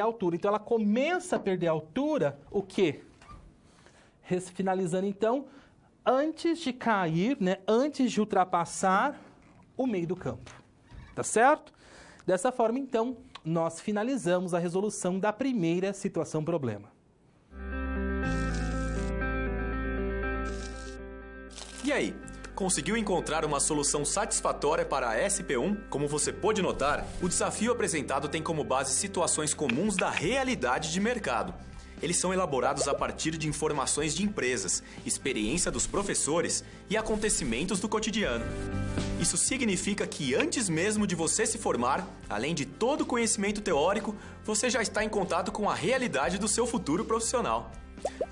altura. Então, ela começa a perder altura, o quê? Finalizando, então, antes de cair, né? Antes de ultrapassar o meio do campo. Tá certo? Dessa forma, então, nós finalizamos a resolução da primeira situação-problema. E aí? Conseguiu encontrar uma solução satisfatória para a SP1? Como você pôde notar, o desafio apresentado tem como base situações comuns da realidade de mercado. Eles são elaborados a partir de informações de empresas, experiência dos professores e acontecimentos do cotidiano. Isso significa que antes mesmo de você se formar, além de todo o conhecimento teórico, você já está em contato com a realidade do seu futuro profissional.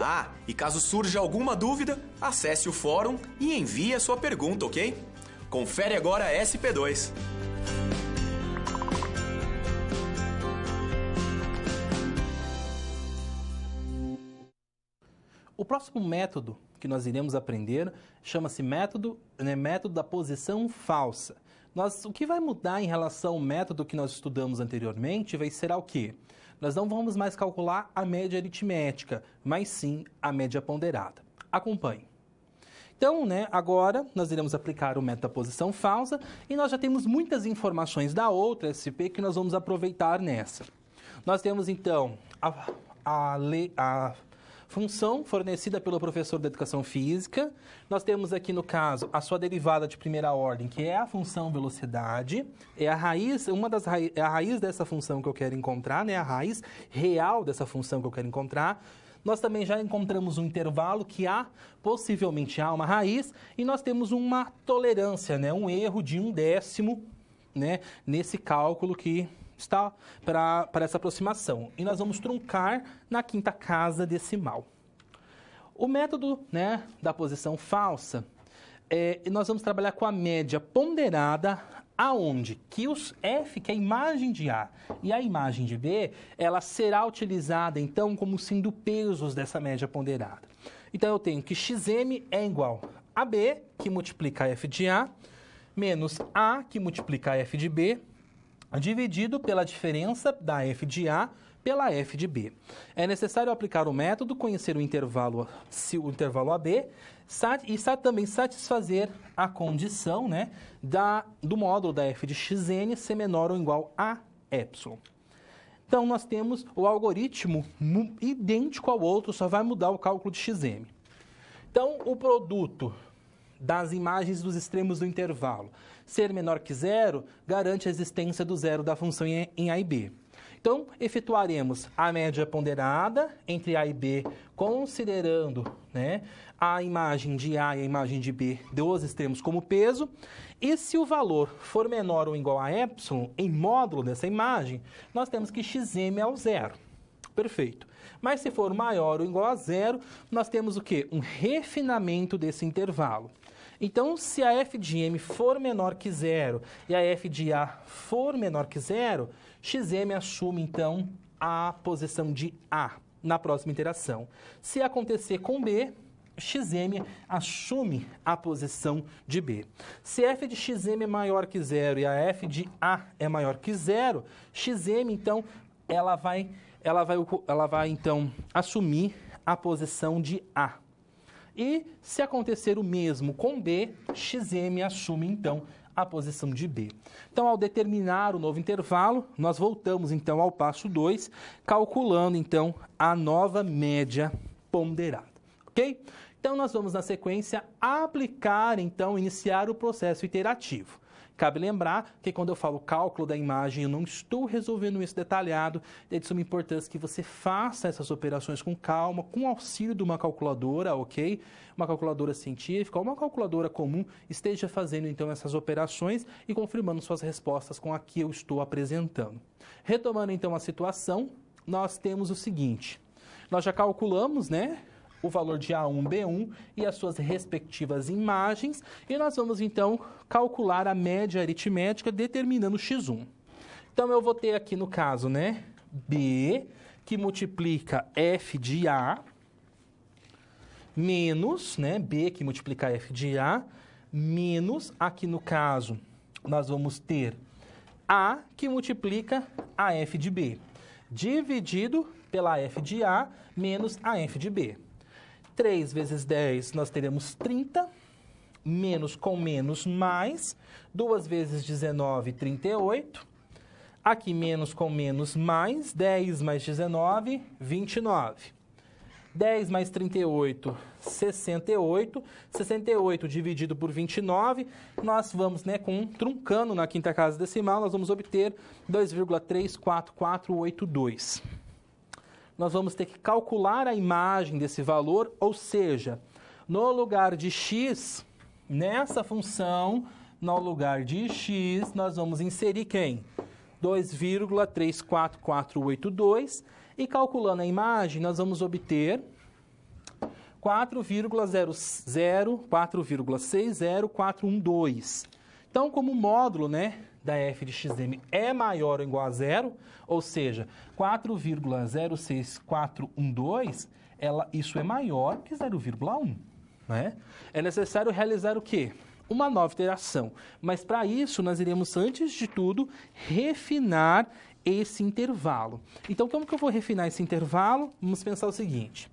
Ah, e caso surja alguma dúvida, acesse o fórum e envie a sua pergunta, ok? Confere agora a SP2. O próximo método que nós iremos aprender chama-se método da posição falsa. O que vai mudar em relação ao método que nós estudamos anteriormente vai ser o quê? Nós não vamos mais calcular a média aritmética, mas sim a média ponderada. Acompanhe. Então, agora nós iremos aplicar o método da posição falsa e nós já temos muitas informações da outra SP que nós vamos aproveitar nessa. Nós temos, então, a função fornecida pelo professor da educação física. Nós temos aqui, no caso, a sua derivada de primeira ordem, que é a função velocidade. É a raiz, é a raiz dessa função que eu quero encontrar, né? A raiz real dessa função que eu quero encontrar. Nós também já encontramos um intervalo que possivelmente há uma raiz, e nós temos uma tolerância, né? Um erro de 1/10, né? Nesse cálculo que está para essa aproximação. E nós vamos truncar na quinta casa decimal. O método, né, da posição falsa, nós vamos trabalhar com a média ponderada, aonde que os F, que é a imagem de A, e a imagem de B, ela será utilizada, então, como sendo pesos dessa média ponderada. Então, eu tenho que XM é igual a B, que multiplica a F de A, menos A, que multiplica a F de B, dividido pela diferença da F de A pela F de B. É necessário aplicar o método, conhecer o intervalo AB e também satisfazer a condição, né, do módulo da F de Xn ser menor ou igual a epsilon. Então, nós temos o algoritmo idêntico ao outro, só vai mudar o cálculo de Xm. Então, o produto das imagens dos extremos do intervalo ser menor que zero garante a existência do zero da função em A e B. Então, efetuaremos a média ponderada entre A e B, considerando, né, a imagem de A e a imagem de B dos extremos como peso. E se o valor for menor ou igual a epsilon, em módulo dessa imagem, nós temos que Xm é o zero. Perfeito. Mas se for maior ou igual a zero, nós temos o quê? Um refinamento desse intervalo. Então, se a F de M for menor que zero e a F de A for menor que zero, Xm assume, então, a posição de A na próxima iteração. Se acontecer com B, Xm assume a posição de B. Se F de Xm é maior que zero e a F de A é maior que zero, Xm, então, ela vai então, assumir a posição de A. E, se acontecer o mesmo com B, Xm assume, então, a posição de B. Então, ao determinar o novo intervalo, nós voltamos, então, ao passo 2, calculando, então, a nova média ponderada. Ok? Então, nós vamos, na sequência, aplicar, então, iniciar o processo iterativo. Cabe lembrar que quando eu falo cálculo da imagem, eu não estou resolvendo isso detalhado, é de suma importância que você faça essas operações com calma, com auxílio de uma calculadora, ok? Uma calculadora científica ou uma calculadora comum, esteja fazendo então essas operações e confirmando suas respostas com a que eu estou apresentando. Retomando então a situação, nós temos o seguinte, nós já calculamos, né, o valor de A1, B1 e as suas respectivas imagens, e nós vamos, então, calcular a média aritmética determinando x1. Então, eu vou ter aqui, no caso, né, B, que multiplica F de A, menos, né, B, que multiplica F de A, menos, aqui no caso, nós vamos ter A, que multiplica a F de B, dividido pela F de A, menos a F de B. 3 vezes 10, nós teremos 30, menos com menos mais, 2 vezes 19, 38. Aqui, menos com menos mais, 10 mais 19, 29. 10 mais 38, 68. 68 dividido por 29, nós vamos, né, truncando na quinta casa decimal, nós vamos obter 2,34482. Nós vamos ter que calcular a imagem desse valor, ou seja, no lugar de x, nessa função, no lugar de x, nós vamos inserir quem? 2,34482, e calculando a imagem, nós vamos obter 4,60412. Então, como o módulo, né, da f de xm é maior ou igual a zero, ou seja, 4,06412, isso é maior que 0,1. Né? É necessário realizar o quê? Uma nova iteração. Mas, para isso, nós iremos, antes de tudo, refinar esse intervalo. Então, como que eu vou refinar esse intervalo? Vamos pensar o seguinte.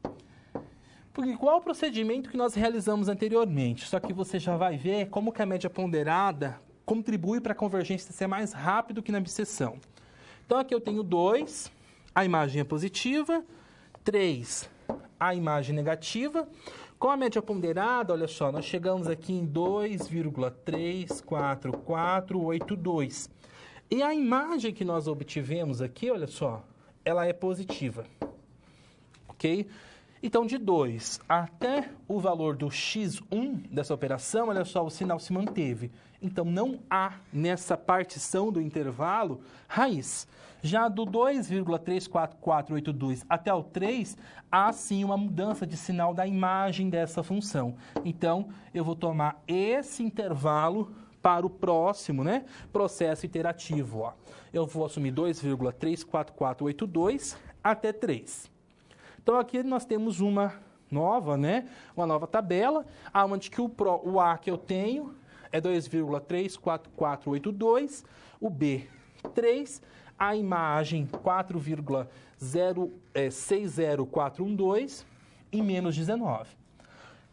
Porque igual o procedimento que nós realizamos anteriormente, só que você já vai ver como que a média ponderada contribui para a convergência ser mais rápido que na abscissão. Então, aqui eu tenho 2, a imagem é positiva, 3, a imagem negativa. Com a média ponderada, olha só, nós chegamos aqui em 2,34482. E a imagem que nós obtivemos aqui, olha só, ela é positiva. Ok? Então, de 2 até o valor do x1 dessa operação, olha só, o sinal se manteve. Então, não há nessa partição do intervalo raiz. Já do 2,34482 até o 3, há sim uma mudança de sinal da imagem dessa função. Então, eu vou tomar esse intervalo para o próximo, né, processo iterativo. Ó. Eu vou assumir 2,34482 até 3. Então, aqui nós temos uma nova tabela, onde que o A que eu tenho é 2,34482, o B, 3, a imagem 4,60412 e menos 19.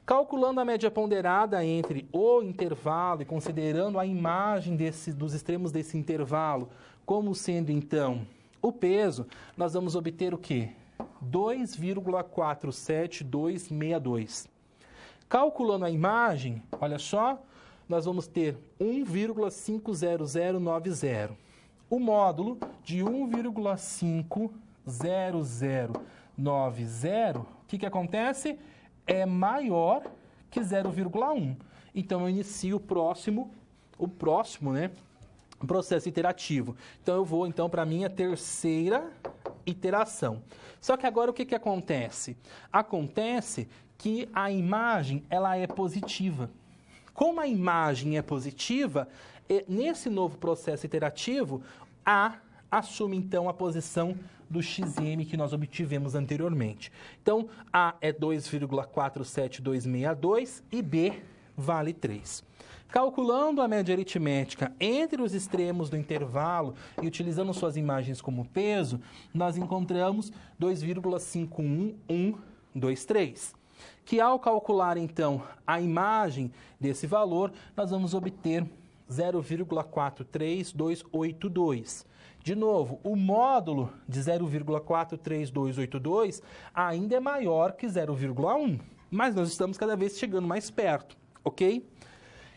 Calculando a média ponderada entre o intervalo e considerando a imagem dos extremos desse intervalo como sendo, então, o peso, nós vamos obter o quê? 2,47262. Calculando a imagem, olha só, nós vamos ter 1,50090. O módulo de 1,50090, o que acontece? É maior que 0,1. Então, eu inicio o próximo, processo iterativo. Então, eu vou, para a minha terceira iteração. Só que agora o que acontece? Acontece que a imagem ela é positiva. Como a imagem é positiva, nesse novo processo iterativo, A assume, então, a posição do xm que nós obtivemos anteriormente. Então, A é 2,47262 e B vale 3. Calculando a média aritmética entre os extremos do intervalo e utilizando suas imagens como peso, nós encontramos 2,51123. Que ao calcular, então, a imagem desse valor, nós vamos obter 0,43282. De novo, o módulo de 0,43282 ainda é maior que 0,1, mas nós estamos cada vez chegando mais perto, ok?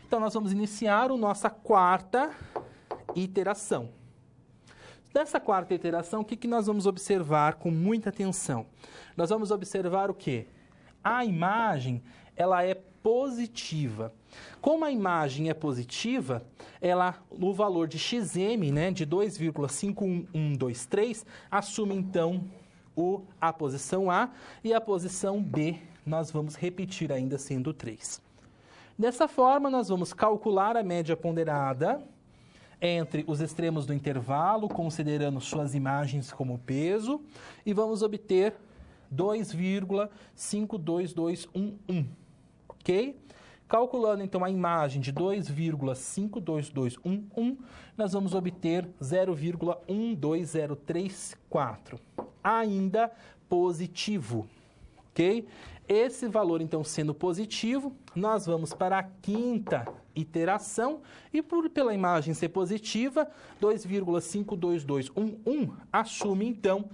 Então, nós vamos iniciar a nossa quarta iteração. Nessa quarta iteração, o que nós vamos observar com muita atenção? Nós vamos observar o quê? A imagem, ela é positiva. Como a imagem é positiva, o valor de xm, de 2,51123, assume, então, a posição A e a posição B nós vamos repetir ainda sendo 3. Dessa forma, nós vamos calcular a média ponderada entre os extremos do intervalo, considerando suas imagens como peso, e vamos obter 2,52211, ok? Calculando, então, a imagem de 2,52211, nós vamos obter 0,12034, ainda positivo, ok? Esse valor, então, sendo positivo, nós vamos para a quinta iteração e, pela imagem ser positiva, 2,52211 assume, então,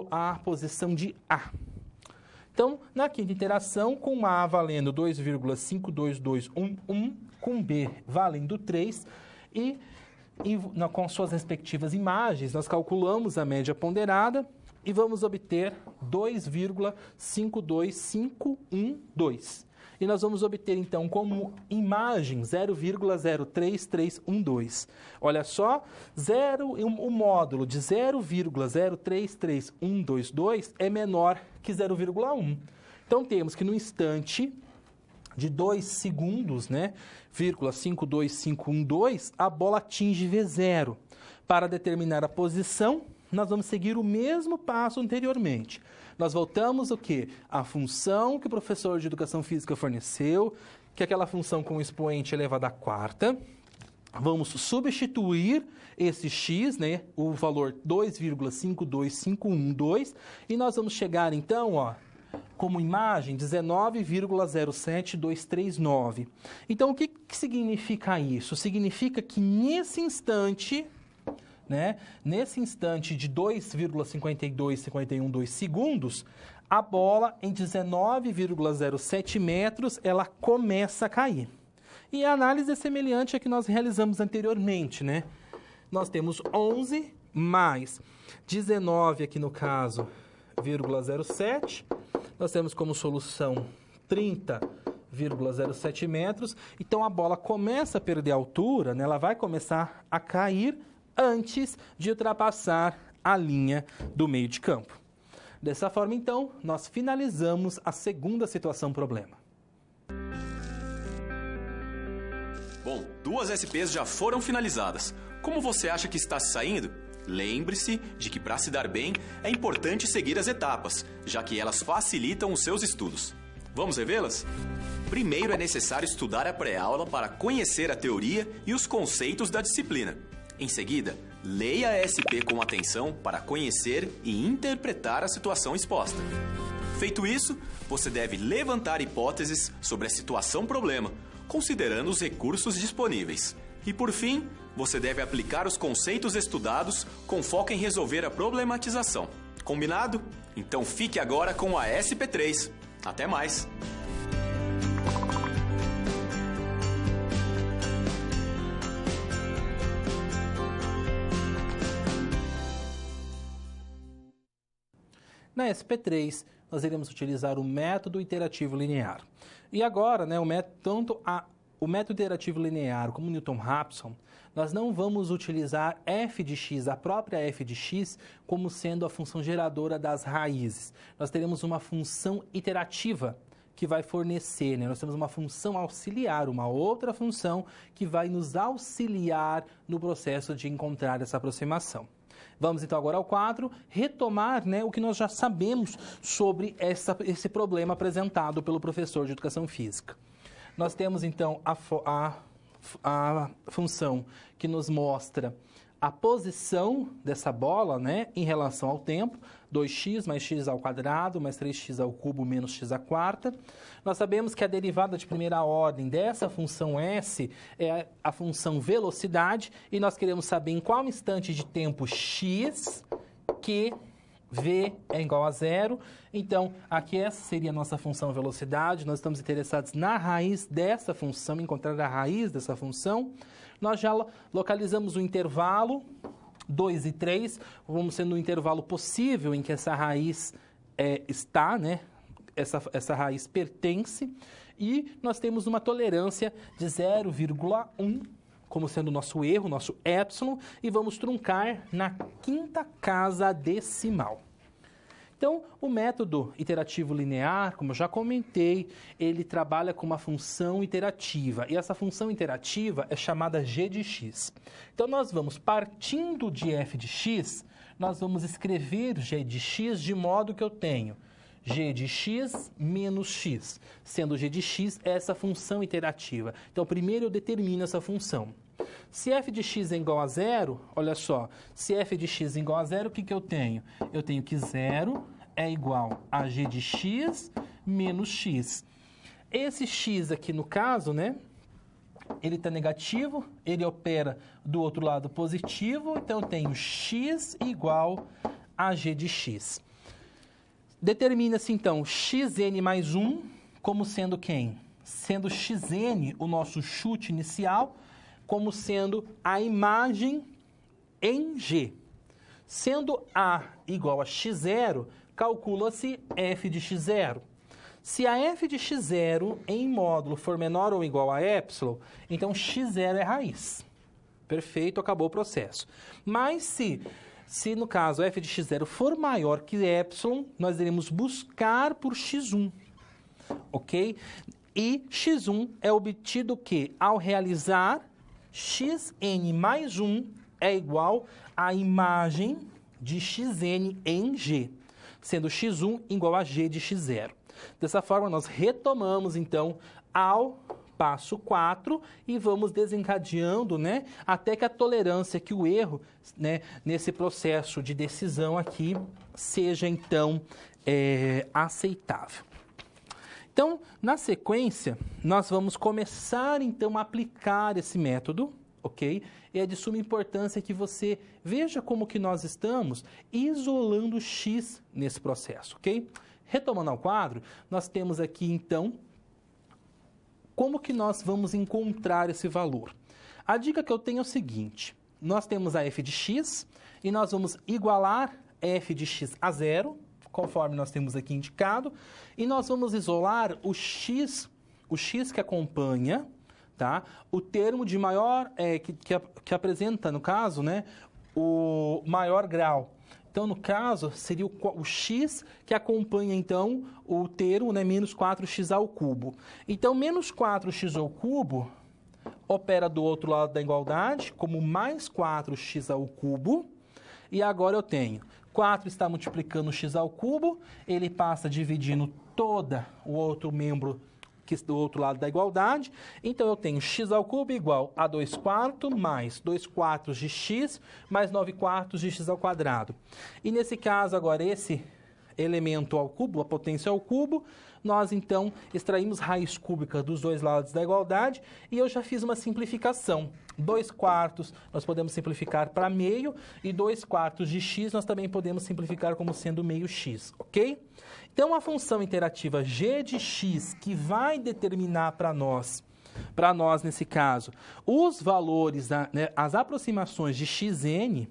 a posição de A. Então, na quinta iteração, com A valendo 2,52211, com B valendo 3 e com suas respectivas imagens, nós calculamos a média ponderada e vamos obter 2,52512. E nós vamos obter, então, como imagem 0,03312. Olha só, o módulo de 0,033122 é menor que 0,1. Então, temos que no instante de 2 segundos, 0,52512, a bola atinge V0. Para determinar a posição, nós vamos seguir o mesmo passo anteriormente. Nós voltamos o quê? A função que o professor de Educação Física forneceu, que é aquela função com expoente elevado à quarta. Vamos substituir esse x, o valor 2,52512, e nós vamos chegar, então, como imagem, 19,07239. Então, o que significa isso? Significa que nesse instante... Nesse instante de 2,5212 segundos, a bola em 19,07 metros, ela começa a cair. E a análise é semelhante à que nós realizamos anteriormente, Nós temos 11 mais 19, aqui no caso, 0,07. Nós temos como solução 30,07 metros. Então, a bola começa a perder altura, né? Ela vai começar a cair antes de ultrapassar a linha do meio de campo. Dessa forma, então, nós finalizamos a segunda situação problema. Bom, 2 SPs já foram finalizadas. Como você acha que está se saindo? Lembre-se de que para se dar bem é importante seguir as etapas, já que elas facilitam os seus estudos. Vamos revê-las? Primeiro é necessário estudar a pré-aula para conhecer a teoria e os conceitos da disciplina. Em seguida, leia a SP com atenção para conhecer e interpretar a situação exposta. Feito isso, você deve levantar hipóteses sobre a situação problema, considerando os recursos disponíveis. E por fim, você deve aplicar os conceitos estudados com foco em resolver a problematização. Combinado? Então fique agora com a SP3. Até mais! Na SP3, nós iremos utilizar o método iterativo linear. E agora, né, o método iterativo linear como Newton-Raphson, nós não vamos utilizar f de x, a própria f de x, como sendo a função geradora das raízes. Nós teremos uma função iterativa que vai fornecer, né? Nós temos uma função auxiliar, uma outra função que vai nos auxiliar no processo de encontrar essa aproximação. Vamos então agora ao quadro retomar, né, o que nós já sabemos sobre esse problema apresentado pelo professor de Educação Física. Nós temos então a função que nos mostra a posição dessa bola, né, em relação ao tempo, 2x mais x ao quadrado mais 3x ao cubo menos x à quarta. Nós sabemos que a derivada de primeira ordem dessa função s é a função velocidade e nós queremos saber em qual instante de tempo x que v é igual a zero. Então, aqui essa seria a nossa função velocidade. Nós estamos interessados na raiz dessa função, encontrar a raiz dessa função. Nós já localizamos o intervalo 2 e 3, vamos sendo um intervalo possível em que essa raiz está, né? Essa raiz pertence. E nós temos uma tolerância de 0,1, como sendo o nosso erro, nosso epsilon, e vamos truncar na quinta casa decimal. Então, o método iterativo linear, como eu já comentei, ele trabalha com uma função iterativa. E essa função iterativa é chamada g de x. Então, nós vamos, partindo de f de x, nós vamos escrever g de x de modo que eu tenho g de x menos x, sendo g de x essa função iterativa. Então, primeiro eu determino essa função. Se f de x é igual a zero, olha só, se f de x é igual a zero, o que eu tenho? Eu tenho que zero é igual a g de x menos x. Esse x aqui, no caso, né, ele está negativo, ele opera do outro lado positivo, então eu tenho x igual a g de x. Determina-se, então, xn mais 1 como sendo quem? Sendo xn o nosso chute inicial, como sendo a imagem em G. Sendo A igual a x0, calcula-se f de x0. Se a f de x0 em módulo for menor ou igual a epsilon, então x0 é raiz. Perfeito, acabou o processo. Mas se no caso f de x0 for maior que epsilon, nós iremos buscar por x1, ok? E x1 é obtido que, ao realizar xn mais 1 é igual à imagem de xn em G, sendo x1 igual a g de x0. Dessa forma, nós retomamos, então, ao passo 4 e vamos desencadeando, né, até que a tolerância, que o erro, né, nesse processo de decisão aqui, seja, então, aceitável. Então, na sequência, nós vamos começar, então, a aplicar esse método, ok? E é de suma importância que você veja como que nós estamos isolando x nesse processo, ok? Retomando ao quadro, nós temos aqui, então, como que nós vamos encontrar esse valor. A dica que eu tenho é o seguinte, nós temos a f de x e nós vamos igualar f de x a zero, conforme nós temos aqui indicado, e nós vamos isolar o x que acompanha, tá? O termo de maior, que apresenta, no caso, né, o maior grau. Então, no caso, seria o x que acompanha, então, o termo, né, menos 4x ao cubo. Então, menos 4x ao cubo opera do outro lado da igualdade como mais 4x ao cubo. E agora eu tenho 4 está multiplicando x ao cubo, ele passa dividindo todo o outro membro do outro lado da igualdade. Então, eu tenho x ao cubo igual a 2/4 mais 2/4 de x mais 9/4 de x ao quadrado. E nesse caso, agora, esse elemento ao cubo, a potência ao cubo, nós, então, extraímos raiz cúbica dos dois lados da igualdade e eu já fiz uma simplificação. 2/4 nós podemos simplificar para meio e 2/4 de x nós também podemos simplificar como sendo meio x, ok? Então, a função interativa g de x, que vai determinar para nós nesse caso, os valores, né, as aproximações de xn,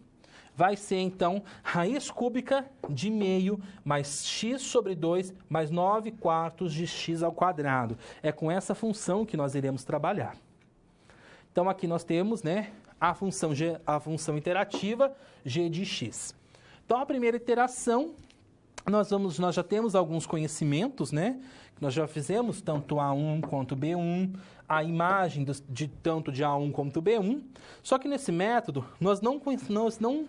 vai ser, então, raiz cúbica de meio mais x sobre 2 mais 9/4 de x ao quadrado. É com essa função que nós iremos trabalhar. Então, aqui nós temos, né, a função interativa g de x. Então, a primeira iteração, nós já temos alguns conhecimentos, né? Nós já fizemos tanto A1 quanto B1, a imagem tanto de A1 quanto B1. Só que nesse método, nós não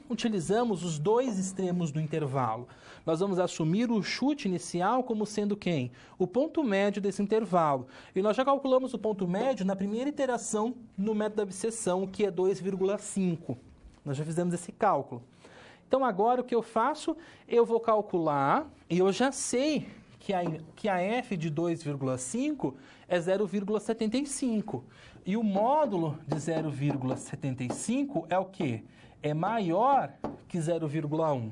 utilizamos os dois extremos do intervalo. Nós vamos assumir o chute inicial como sendo quem? O ponto médio desse intervalo. E nós já calculamos o ponto médio na primeira iteração no método da abscissão, que é 2,5. Nós já fizemos esse cálculo. Então, agora, o que eu faço? Eu vou calcular, e eu já sei que a f de 2,5 é 0,75. E o módulo de 0,75 é o quê? É maior que 0,1.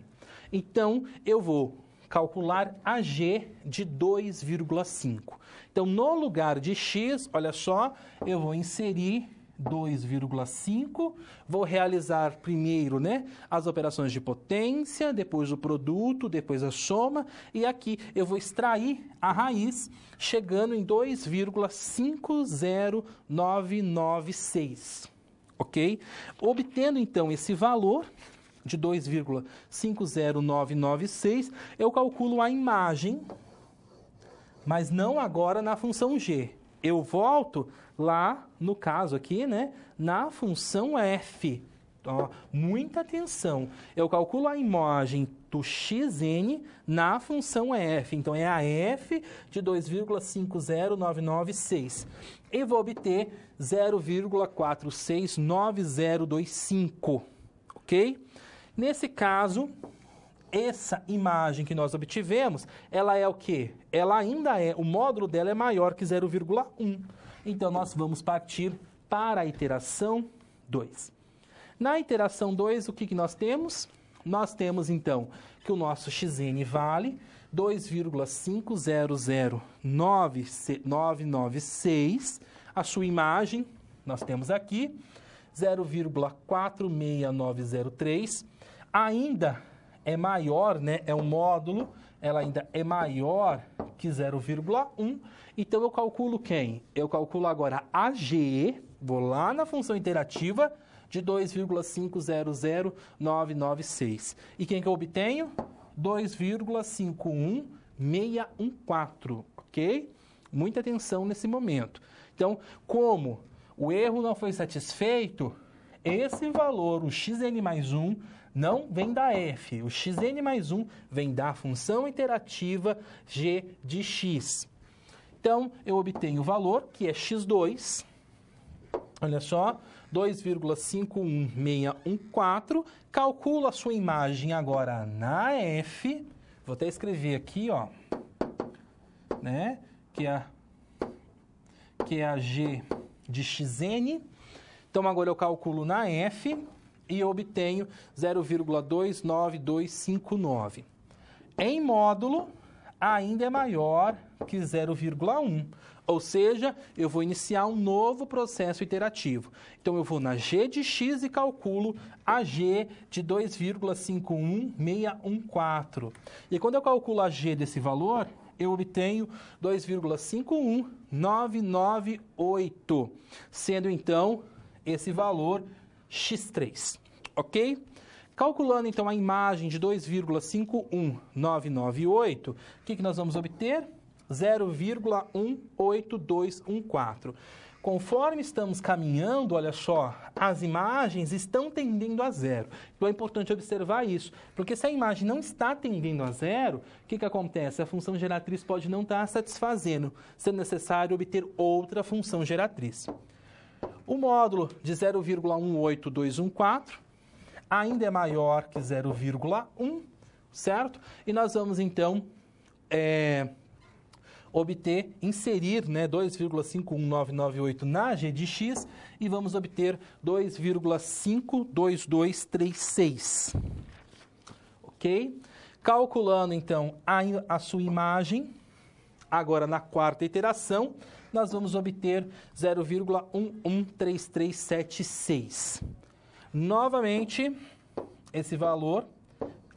Então, eu vou calcular a g de 2,5. Então, no lugar de x, olha só, eu vou inserir 2,5, vou realizar primeiro, né, as operações de potência, depois o produto, depois a soma, e aqui eu vou extrair a raiz, chegando em 2,50996, ok? Obtendo, então, esse valor de 2,50996, eu calculo a imagem, mas não agora na função g. Eu volto lá, no caso aqui, né, na função f. Ó, muita atenção. Eu calculo a imagem do xn na função f. Então, é a f de 2,50996. E vou obter 0,469025. Ok? Nesse caso, essa imagem que nós obtivemos, ela é o quê? Ela ainda o módulo dela é maior que 0,1. Então, nós vamos partir para a iteração 2. Na iteração 2, o que nós temos? Nós temos, então, que o nosso xn vale 2,500996. A sua imagem, nós temos aqui, 0,46903. Ainda é maior, né? É um módulo, ela ainda é maior que 0,1. Então, eu calculo quem? Eu calculo agora a g, vou lá na função interativa, de 2,500996. E quem que eu obtenho? 2,51614, ok? Muita atenção nesse momento. Então, como o erro não foi satisfeito, esse valor, o xn mais 1, não vem da f. O xn mais 1 vem da função interativa g de x. Então, eu obtenho o valor, que é x2, olha só, 2,51614, calculo a sua imagem agora na f, vou até escrever aqui, ó, né, que é a g de xn. Então, agora eu calculo na f e obtenho 0,29259. Em módulo, ainda é maior que 0,1. Ou seja, eu vou iniciar um novo processo iterativo. Então, eu vou na g de x e calculo a g de 2,51614. E quando eu calculo a g desse valor, eu obtenho 2,51998, sendo então esse valor x3, ok? Calculando então a imagem de 2,51998, o que nós vamos obter? 0,18214. Conforme estamos caminhando, olha só, as imagens estão tendendo a zero. Então é importante observar isso, porque se a imagem não está tendendo a zero, o que acontece? A função geratriz pode não estar satisfazendo, sendo necessário obter outra função geratriz. O módulo de 0,18214 ainda é maior que 0,1, certo? E nós vamos então inserir 2,51998 na g de x e vamos obter 2,52236. Ok? Calculando, então, a sua imagem, agora na quarta iteração, nós vamos obter 0,113376. Novamente, esse valor,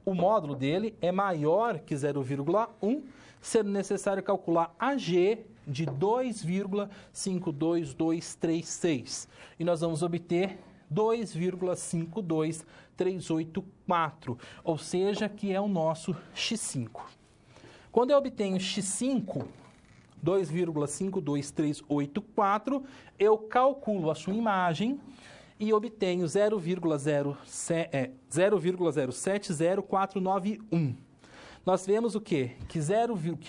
o módulo dele é maior que 0,1, sendo necessário calcular a g de 2,52236. E nós vamos obter 2,52384, ou seja, que é o nosso x5. Quando eu obtenho x5, 2,52384, eu calculo a sua imagem e obtenho 0,070491. Nós vemos o quê? Que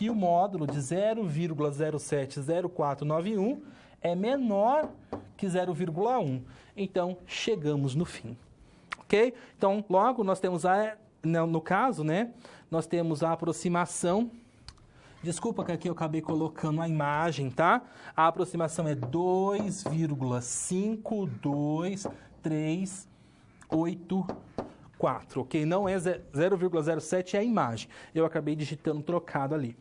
o módulo de 0,070491 é menor que 0,1. Então, chegamos no fim. Ok? Então, logo, nós temos no caso, nós temos a aproximação. Desculpa que aqui eu acabei colocando a imagem, tá? A aproximação é 2,52384, ok? Não é 0,07, é a imagem. Eu acabei digitando trocado ali.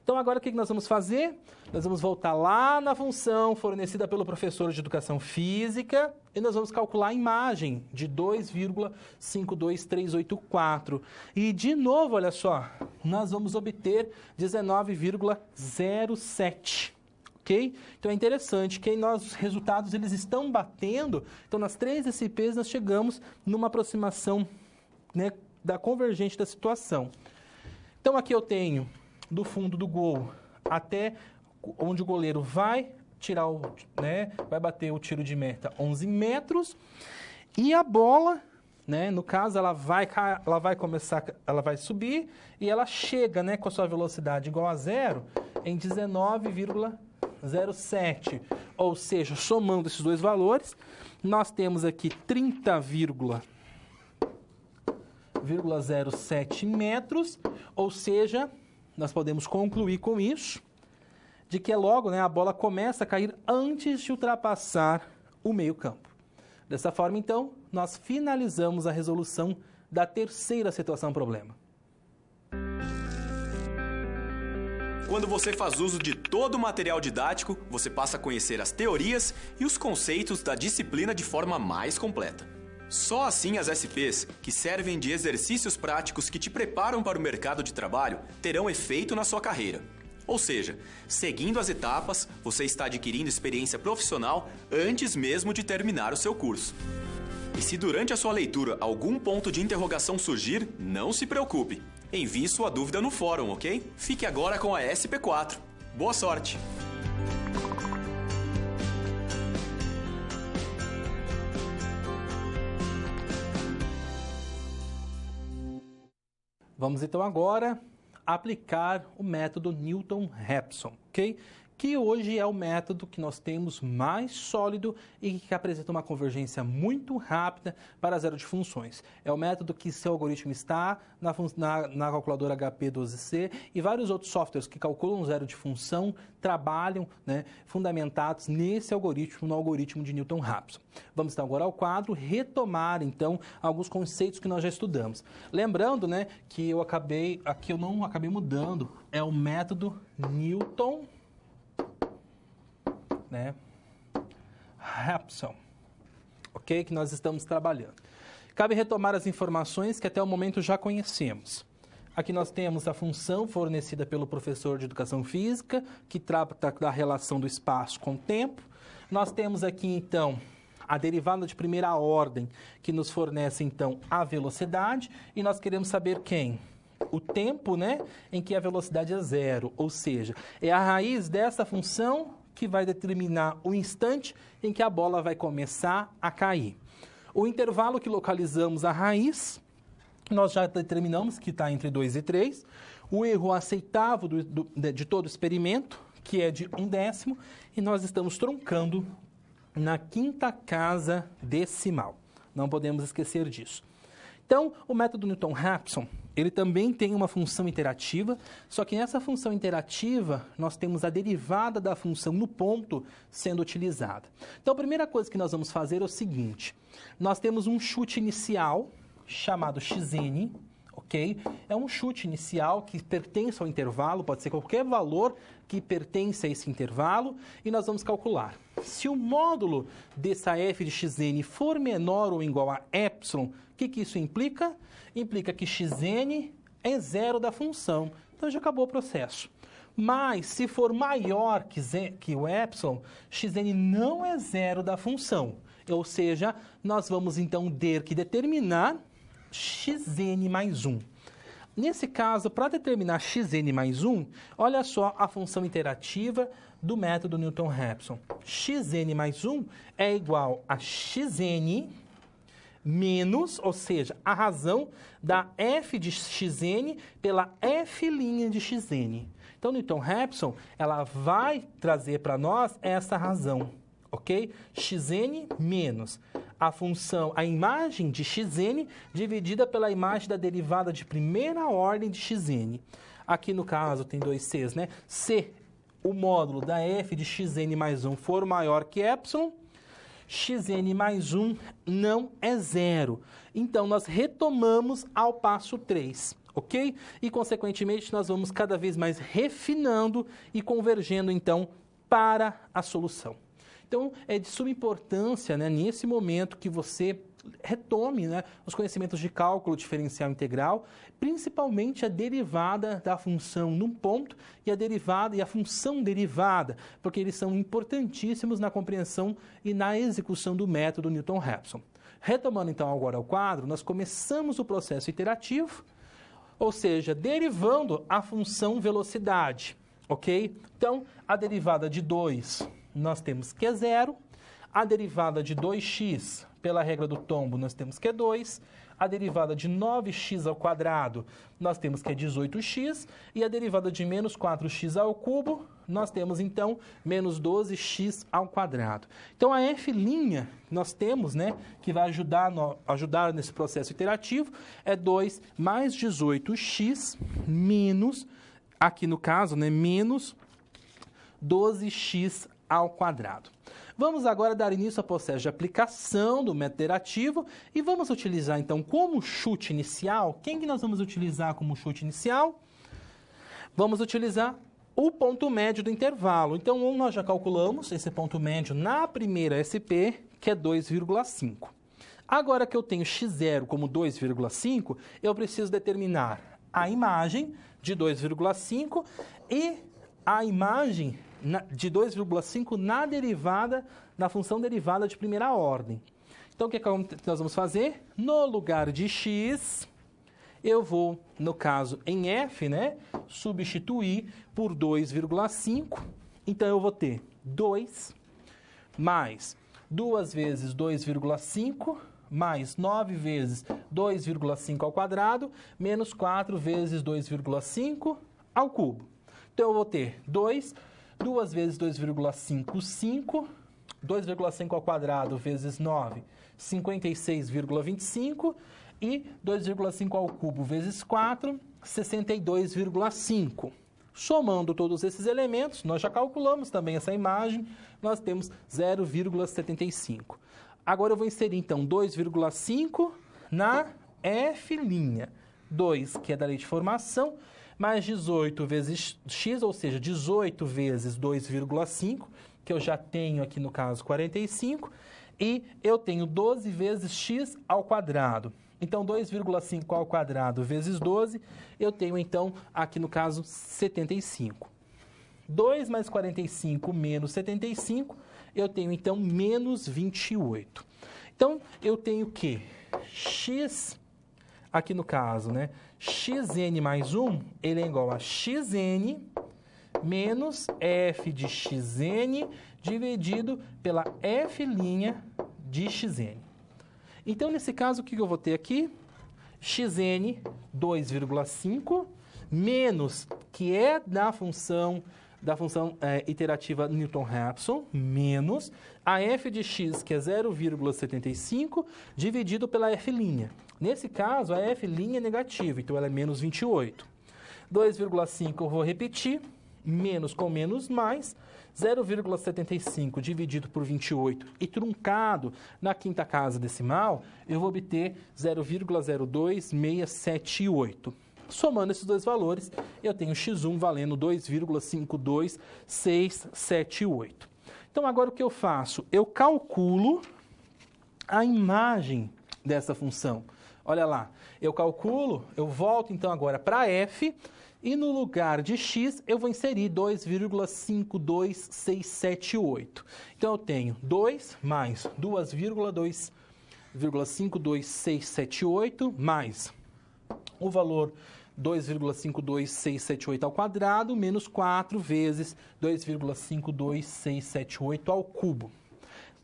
Então, agora o que nós vamos fazer? Nós vamos voltar lá na função fornecida pelo professor de Educação Física e nós vamos calcular a imagem de 2,52384. E, de novo, olha só, nós vamos obter 19,07. Ok? Então, é interessante que os resultados eles estão batendo. Então, nas três SPs, nós chegamos numa aproximação da convergente da situação. Então, aqui eu tenho do fundo do gol até onde o goleiro vai tirar vai bater o tiro de meta 11 metros e a bola, no caso, ela vai subir e ela chega, com a sua velocidade igual a zero em 19,07, ou seja, somando esses dois valores, nós temos aqui 30,07 metros, ou seja, nós podemos concluir com isso, de que logo a bola começa a cair antes de ultrapassar o meio-campo. Dessa forma, então, nós finalizamos a resolução da terceira situação-problema. Quando você faz uso de todo o material didático, você passa a conhecer as teorias e os conceitos da disciplina de forma mais completa. Só assim as SPs, que servem de exercícios práticos que te preparam para o mercado de trabalho, terão efeito na sua carreira. Ou seja, seguindo as etapas, você está adquirindo experiência profissional antes mesmo de terminar o seu curso. E se durante a sua leitura algum ponto de interrogação surgir, não se preocupe. Envie sua dúvida no fórum, ok? Fique agora com a SP4. Boa sorte! Vamos então agora aplicar o método Newton-Raphson, ok? que hoje é o método que nós temos mais sólido e que apresenta uma convergência muito rápida para zero de funções. É o método que seu algoritmo está na calculadora HP12C e vários outros softwares que calculam zero de função trabalham, né, fundamentados nesse algoritmo, no algoritmo de Newton-Raphson. Vamos então agora ao quadro, retomar então alguns conceitos que nós já estudamos. Lembrando, né, que eu não acabei mudando, é o método Newton, né, Raphson, ok? Que nós estamos trabalhando. Cabe retomar as informações que até o momento já conhecemos. Aqui nós temos a função fornecida pelo professor de Educação Física, que trata da relação do espaço com o tempo. Nós temos aqui, então, a derivada de primeira ordem, que nos fornece, então, a velocidade. E nós queremos saber quem? O tempo, né, em que a velocidade é zero. Ou seja, é a raiz dessa função que vai determinar o instante em que a bola vai começar a cair. O intervalo que localizamos a raiz, nós já determinamos que está entre 2 e 3. O erro aceitável de todo experimento, que é de 1/10, e nós estamos truncando na quinta casa decimal. Não podemos esquecer disso. Então, o método Newton-Raphson, ele também tem uma função interativa, só que nessa função interativa, nós temos a derivada da função no ponto sendo utilizada. Então, a primeira coisa que nós vamos fazer é o seguinte: nós temos um chute inicial, chamado xn, ok? É um chute inicial que pertence ao intervalo, pode ser qualquer valor que pertence a esse intervalo, e nós vamos calcular. Se o módulo dessa f de xn for menor ou igual a epsilon, o que isso implica? Implica que xn é zero da função. Então, já acabou o processo. Mas, se for maior que o epsilon, xn não é zero da função. Ou seja, nós vamos, então, ter que determinar xn mais 1. Nesse caso, para determinar xn mais 1, olha só a função interativa do método Newton-Raphson. Xn mais 1 é igual a xn menos, ou seja, a razão da f de xn pela f' de xn. Então, Newton-Raphson, ela vai trazer para nós essa razão, ok? Xn menos a função, a imagem de xn dividida pela imagem da derivada de primeira ordem de xn. Aqui no caso tem dois c's, né? Se o módulo da f de xn mais 1 for maior que epsilon, xn mais 1 não é zero. Então, nós retomamos ao passo 3, ok? E, consequentemente, nós vamos cada vez mais refinando e convergendo, então, para a solução. Então, é de suma importância, né, nesse momento que você retome, né, os conhecimentos de cálculo diferencial integral, principalmente a derivada da função num ponto e a derivada e a função derivada, porque eles são importantíssimos na compreensão e na execução do método Newton-Raphson. Retomando então agora o quadro, nós começamos o processo iterativo, ou seja, derivando a função velocidade, ok? Então, a derivada de 2 nós temos que é zero, a derivada de 2x, pela regra do tombo, nós temos que é 2, a derivada de 9x ao quadrado, nós temos que é 18x, e a derivada de menos 4x ao cubo, nós temos, então, menos 12x ao quadrado. Então, a f' nós temos, né, que vai ajudar nesse processo iterativo, é 2 mais 18x menos, aqui no caso, né, menos 12x ao quadrado. Vamos agora dar início ao processo de aplicação do método iterativo e vamos utilizar, então, como chute inicial. Quem que nós vamos utilizar como chute inicial? Vamos utilizar o ponto médio do intervalo. Então, nós já calculamos esse ponto médio na primeira SP, que é 2,5. Agora que eu tenho x0 como 2,5, eu preciso determinar a imagem de 2,5 e a imagem de 2,5 na função derivada de primeira ordem. Então, o que nós vamos fazer? No lugar de x, eu vou, no caso, em f, né, substituir por 2,5. Então, eu vou ter 2 mais 2 vezes 2,5 mais 9 vezes 2,5 ao quadrado menos 4 vezes 2,5 ao cubo. Então, eu vou ter 2 2 vezes 2,55, 2,5 ao quadrado vezes 9, 56,25, e 2,5 ao cubo vezes 4, 62,5. Somando todos esses elementos, nós já calculamos também essa imagem, nós temos 0,75. Agora eu vou inserir, então, 2,5 na F'. 2, que é da lei de formação, mais 18 vezes x, ou seja, 18 vezes 2,5, que eu já tenho aqui no caso 45, e eu tenho 12 vezes x ao quadrado. Então, 2,5 ao quadrado vezes 12, eu tenho, então, aqui no caso, 75. 2 mais 45 menos 75, eu tenho, então, menos 28. Então, eu tenho que x, aqui no caso, né, xn mais 1, ele é igual a xn menos f de xn dividido pela f' de xn. Então, nesse caso, o que eu vou ter aqui? Xn 2,5 menos, que é da função iterativa Newton-Raphson, menos a f de x, que é 0,75, dividido pela f'. Nesse caso, a f' é negativa, então ela é menos 28. 2,5 eu vou repetir, menos com menos mais, 0,75 dividido por 28 e truncado na quinta casa decimal, eu vou obter 0,02678. Somando esses dois valores, eu tenho x1 valendo 2,52678. Então, agora o que eu faço? Eu calculo a imagem dessa função. Olha lá, eu volto então agora para f, e no lugar de x, eu vou inserir 2,52678. Então, eu tenho 2 mais 2,52678 mais o valor 2,52678 ao quadrado menos 4 vezes 2,52678 ao cubo.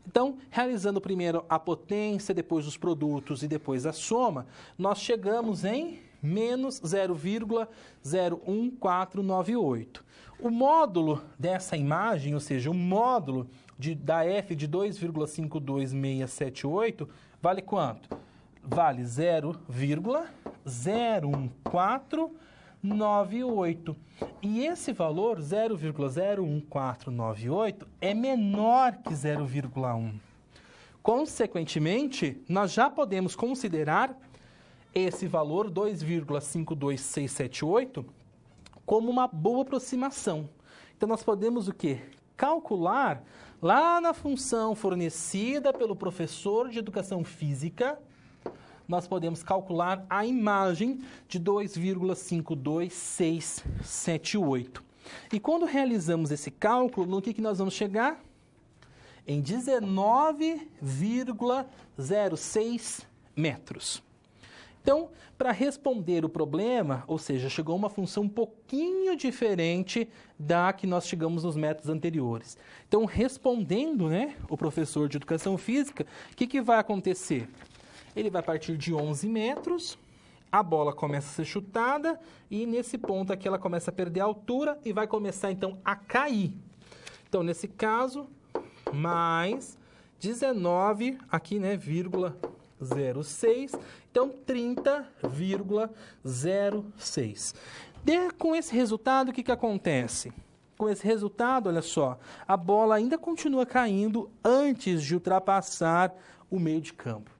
Então, realizando primeiro a potência, depois os produtos e depois a soma, nós chegamos em menos 0,01498. O módulo dessa imagem, ou seja, o módulo da f de 2,52678, vale quanto? Vale 0,01498. E esse valor, 0,01498, é menor que 0,1. Consequentemente, nós já podemos considerar esse valor, 2,52678, como uma boa aproximação. Então, nós podemos o quê? Calcular lá na função fornecida pelo professor de educação física, nós podemos calcular a imagem de 2,52678. E quando realizamos esse cálculo, no que nós vamos chegar? Em 19,06 metros. Então, para responder o problema, ou seja, chegou uma função um pouquinho diferente da que nós chegamos nos métodos anteriores. Então, respondendo, o professor de educação física, o que vai acontecer? Ele vai partir de 11 metros, a bola começa a ser chutada e nesse ponto aqui ela começa a perder a altura e vai começar então a cair. Então, nesse caso, mais 19, aqui, vírgula 06, então 30,06. Com esse resultado, o que acontece? Com esse resultado, olha só, a bola ainda continua caindo antes de ultrapassar o meio de campo.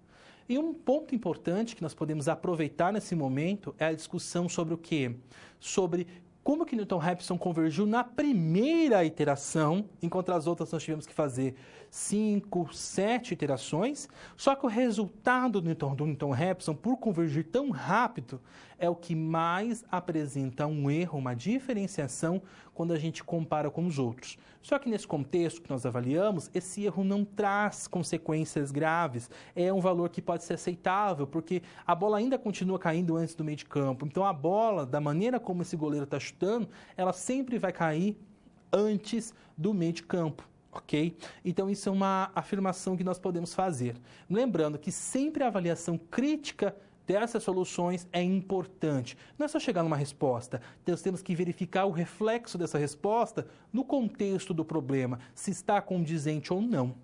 E um ponto importante que nós podemos aproveitar nesse momento é a discussão sobre o quê? Sobre como que Newton-Raphson convergiu na primeira iteração, enquanto as outras nós tivemos que fazer 5, 7 iterações. Só que o resultado do Newton-Raphson, por convergir tão rápido, é o que mais apresenta um erro, uma diferenciação, quando a gente compara com os outros. Só que nesse contexto que nós avaliamos, esse erro não traz consequências graves. É um valor que pode ser aceitável, porque a bola ainda continua caindo antes do meio de campo. Então, a bola, da maneira como esse goleiro está chutando, ela sempre vai cair antes do meio de campo. Ok? Então, isso é uma afirmação que nós podemos fazer. Lembrando que sempre a avaliação crítica dessas soluções é importante. Não é só chegar numa resposta, nós temos que verificar o reflexo dessa resposta no contexto do problema, se está condizente ou não.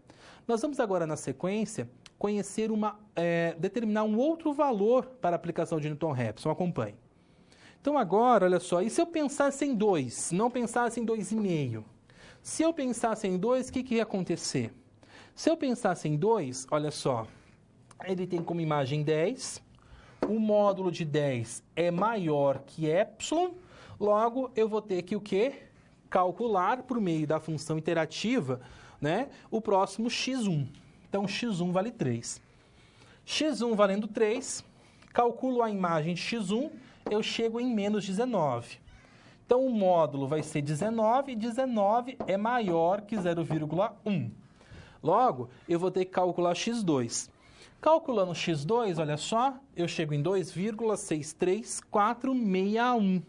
Nós vamos agora, na sequência, conhecer determinar um outro valor para a aplicação de Newton-Raphson. Acompanhe. Então agora, olha só, e se eu pensasse em 2, não pensasse em 2,5? Se eu pensasse em 2, o que ia acontecer? Se eu pensasse em 2, olha só, ele tem como imagem 10, o módulo de 10 é maior que epsilon, logo eu vou ter que o quê? Calcular por meio da função iterativa, né, o próximo x1. Então, x1 vale 3. x1 valendo 3, calculo a imagem de x1, eu chego em menos 19. Então, o módulo vai ser 19, e 19 é maior que 0,1. Logo, eu vou ter que calcular x2. Calculando x2, olha só, eu chego em 2,63461,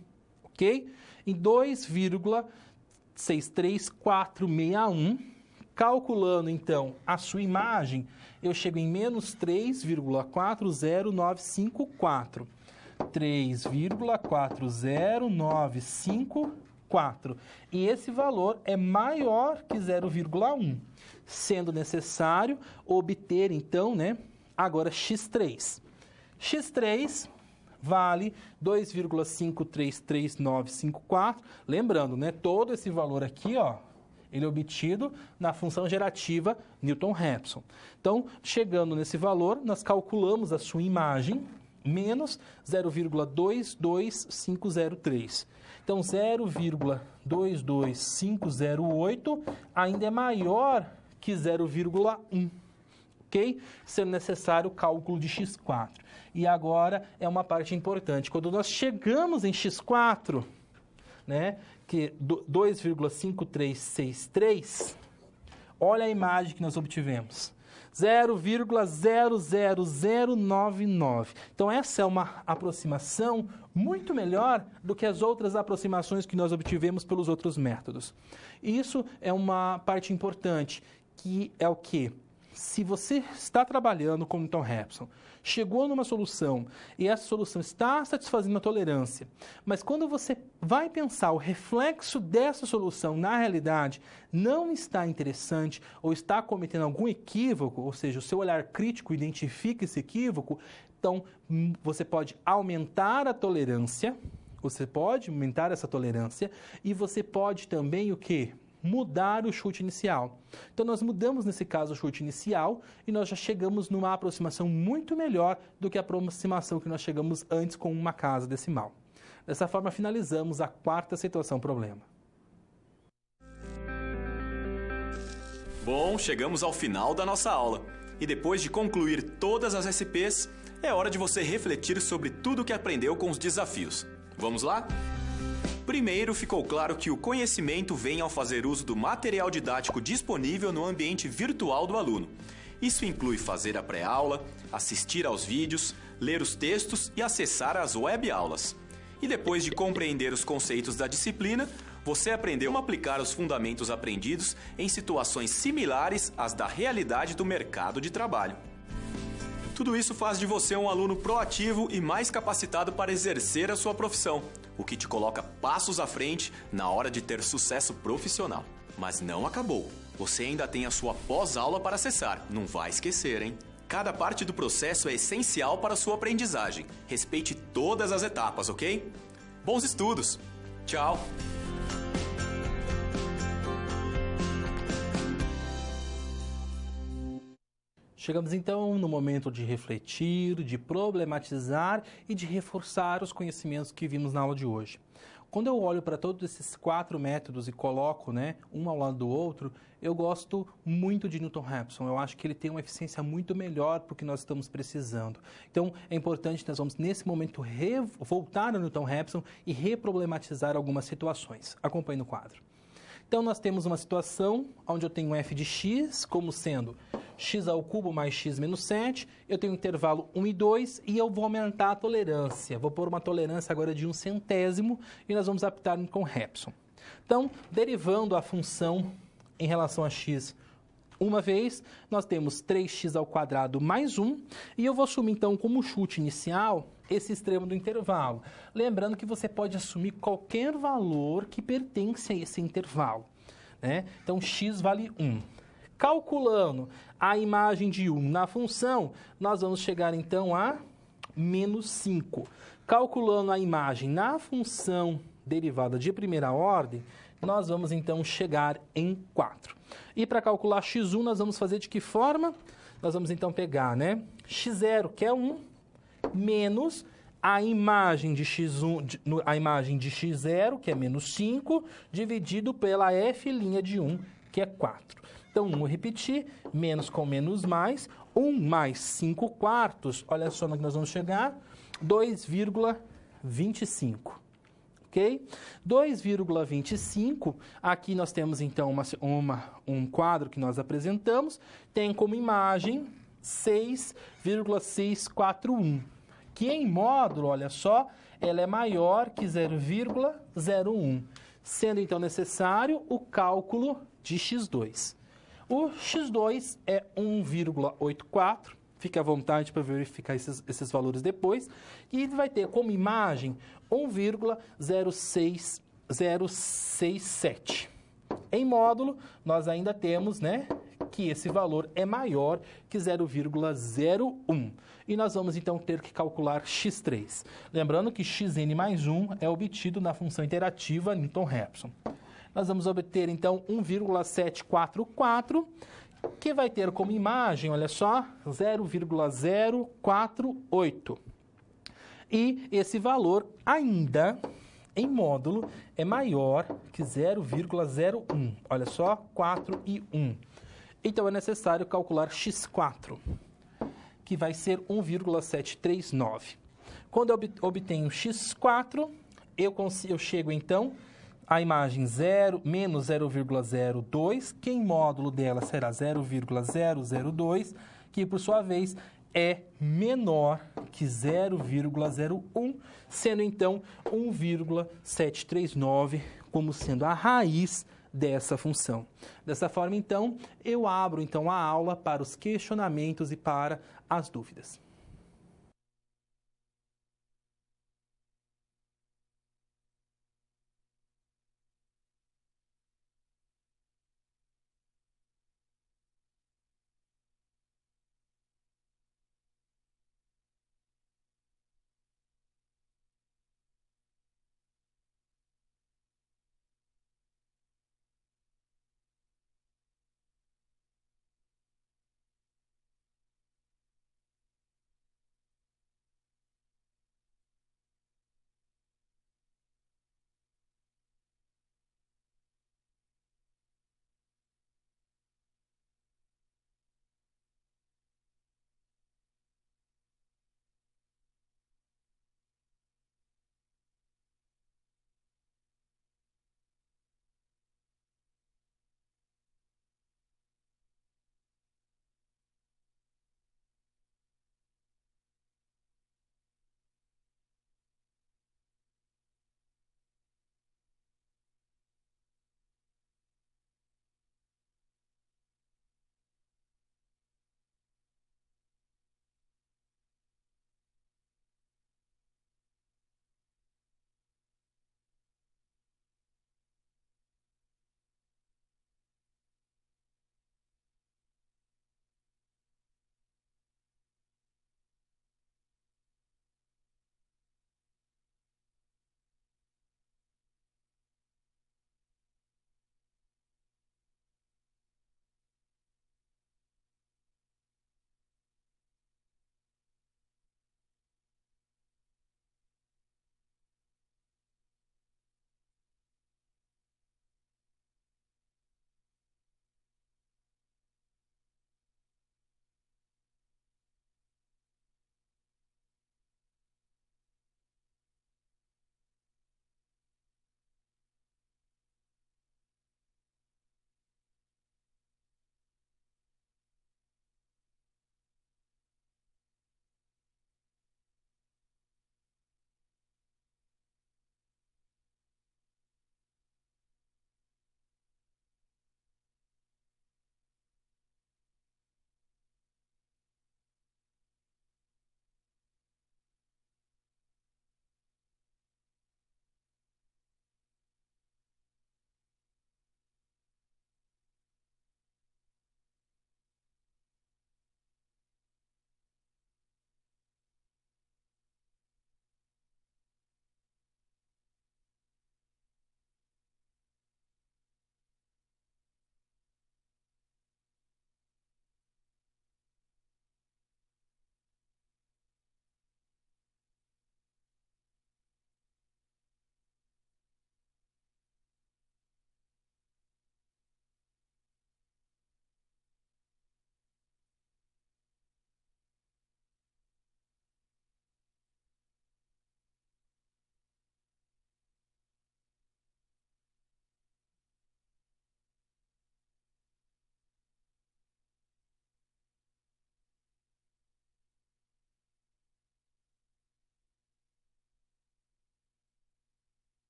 ok? Em 2,63461, calculando, então, a sua imagem, eu chego em menos 3,40954. 3,40954. E esse valor é maior que 0,1, sendo necessário obter, então, né, agora x3. x3 vale 2,533954. Lembrando, né, todo esse valor aqui, ó, ele é obtido na função gerativa Newton-Raphson. Então, chegando nesse valor, nós calculamos a sua imagem, menos 0,22503. Então, 0,22508 ainda é maior que 0,1, ok? Sendo necessário o cálculo de x4. E agora é uma parte importante. Quando nós chegamos em x4, né, que 2,5363, olha a imagem que nós obtivemos. 0,00099. Então, essa é uma aproximação muito melhor do que as outras aproximações que nós obtivemos pelos outros métodos. E isso é uma parte importante, que é o quê? Se você está trabalhando com Newton-Raphson, chegou numa solução e essa solução está satisfazendo a tolerância, mas quando você vai pensar o reflexo dessa solução na realidade não está interessante ou está cometendo algum equívoco, ou seja, o seu olhar crítico identifica esse equívoco, então você pode aumentar a tolerância, e você pode também o quê? Mudar o chute inicial. Então, nós mudamos, nesse caso, o chute inicial e nós já chegamos numa aproximação muito melhor do que a aproximação que nós chegamos antes com uma casa decimal. Dessa forma, finalizamos a quarta situação problema. Bom, chegamos ao final da nossa aula. E depois de concluir todas as SPs, é hora de você refletir sobre tudo o que aprendeu com os desafios. Vamos lá? Primeiro, ficou claro que o conhecimento vem ao fazer uso do material didático disponível no ambiente virtual do aluno. Isso inclui fazer a pré-aula, assistir aos vídeos, ler os textos e acessar as web-aulas. E depois de compreender os conceitos da disciplina, você aprendeu a aplicar os fundamentos aprendidos em situações similares às da realidade do mercado de trabalho. Tudo isso faz de você um aluno proativo e mais capacitado para exercer a sua profissão, o que te coloca passos à frente na hora de ter sucesso profissional. Mas não acabou. Você ainda tem a sua pós-aula para acessar. Não vai esquecer, hein? Cada parte do processo é essencial para a sua aprendizagem. Respeite todas as etapas, ok? Bons estudos! Tchau! Chegamos então no momento de refletir, de problematizar e de reforçar os conhecimentos que vimos na aula de hoje. Quando eu olho para todos esses 4 métodos e coloco, né, um ao lado do outro, eu gosto muito de Newton-Raphson. Eu acho que ele tem uma eficiência muito melhor para o que nós estamos precisando. Então, é importante que nós vamos, nesse momento, voltar a Newton-Raphson e reproblematizar algumas situações. Acompanhe no quadro. Então, nós temos uma situação onde eu tenho um f de x como sendo x ao cubo mais x menos 7, eu tenho um intervalo 1 e 2 e eu vou aumentar a tolerância. Vou pôr uma tolerância agora de 1/100 e nós vamos aplicar com Raphson. Então, derivando a função em relação a x uma vez, nós temos 3x² mais 1, e eu vou assumir, então, como chute inicial, esse extremo do intervalo. Lembrando que você pode assumir qualquer valor que pertence a esse intervalo, né? Então, x vale 1. Calculando a imagem de 1 na função, nós vamos chegar, então, a menos 5. Calculando a imagem na função derivada de primeira ordem, nós vamos, então, chegar em 4. E para calcular x1, nós vamos fazer de que forma? Nós vamos, então, pegar, né, x0, que é 1, menos a imagem de x1, a imagem de x0, que é menos 5, dividido pela f' de 1, que é 4. Então, vamos repetir, menos com menos mais, 1 mais 5 quartos, olha só no que nós vamos chegar, 2,25. Ok? 2,25, aqui nós temos, então, um quadro que nós apresentamos, tem como imagem 6,641, que em módulo, olha só, ela é maior que 0,01, sendo, então, necessário o cálculo de x2. O x2 é 1,84, fique à vontade para verificar esses valores depois, e vai ter como imagem 1,06067. Em módulo, nós ainda temos, né, que esse valor é maior que 0,01. E nós vamos, então, ter que calcular x3. Lembrando que xn mais 1 é obtido na função interativa Newton-Raphson. Nós vamos obter, então, 1,744, que vai ter como imagem, olha só, 0,048. E esse valor ainda, em módulo, é maior que 0,01. Olha só, 4 e 1. Então, é necessário calcular x4, que vai ser 1,739. Quando eu obtenho x4, eu chego, então, a imagem menos 0,02, que em módulo dela será 0,002, que por sua vez é menor que 0,01, sendo então 1,739 como sendo a raiz dessa função. Dessa forma, então, eu abro então a aula para os questionamentos e para as dúvidas.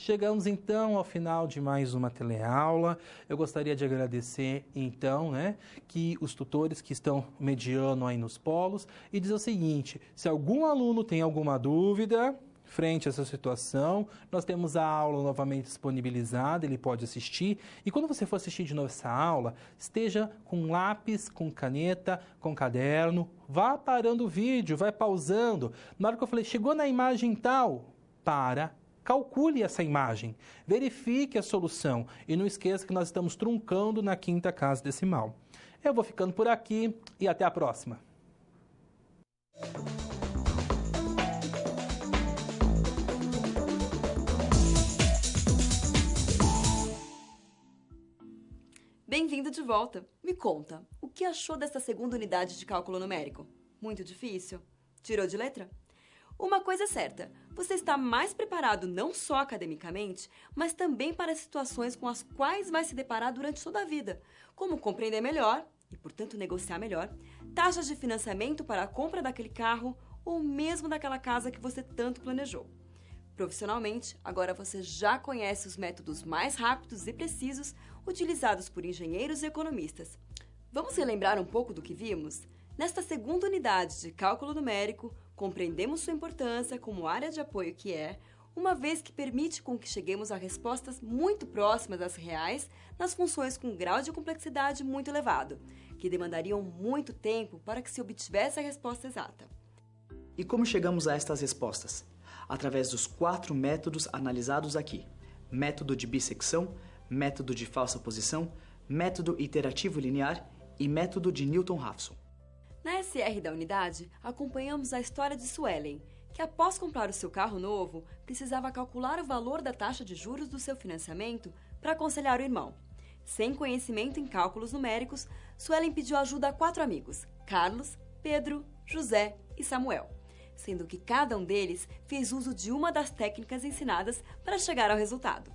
Chegamos então ao final de mais uma teleaula. Eu gostaria de agradecer então, que os tutores que estão mediando aí nos polos e dizer o seguinte: se algum aluno tem alguma dúvida frente a essa situação, nós temos a aula novamente disponibilizada, ele pode assistir. E quando você for assistir de novo essa aula, esteja com lápis, com caneta, com caderno, vá parando o vídeo, vai pausando. Na hora que eu falei, chegou na imagem tal, calcule essa imagem, verifique a solução e não esqueça que nós estamos truncando na quinta casa decimal. Eu vou ficando por aqui e até a próxima. Bem-vindo de volta. Me conta, o que achou dessa segunda unidade de cálculo numérico? Muito difícil? Tirou de letra? Uma coisa é certa, você está mais preparado não só academicamente, mas também para situações com as quais vai se deparar durante toda a vida, como compreender melhor, e portanto negociar melhor, taxas de financiamento para a compra daquele carro ou mesmo daquela casa que você tanto planejou. Profissionalmente, agora você já conhece os métodos mais rápidos e precisos utilizados por engenheiros e economistas. Vamos relembrar um pouco do que vimos? Nesta segunda unidade de cálculo numérico, compreendemos sua importância como área de apoio que é, uma vez que permite com que cheguemos a respostas muito próximas das reais nas funções com grau de complexidade muito elevado, que demandariam muito tempo para que se obtivesse a resposta exata. E como chegamos a estas respostas? Através dos 4 métodos analisados aqui: método de bissecção, método de falsa posição, método iterativo linear e método de Newton-Raphson. Na SR da unidade, acompanhamos a história de Suelen, que após comprar o seu carro novo, precisava calcular o valor da taxa de juros do seu financiamento para aconselhar o irmão. Sem conhecimento em cálculos numéricos, Suelen pediu ajuda a 4 amigos: Carlos, Pedro, José e Samuel, sendo que cada um deles fez uso de uma das técnicas ensinadas para chegar ao resultado.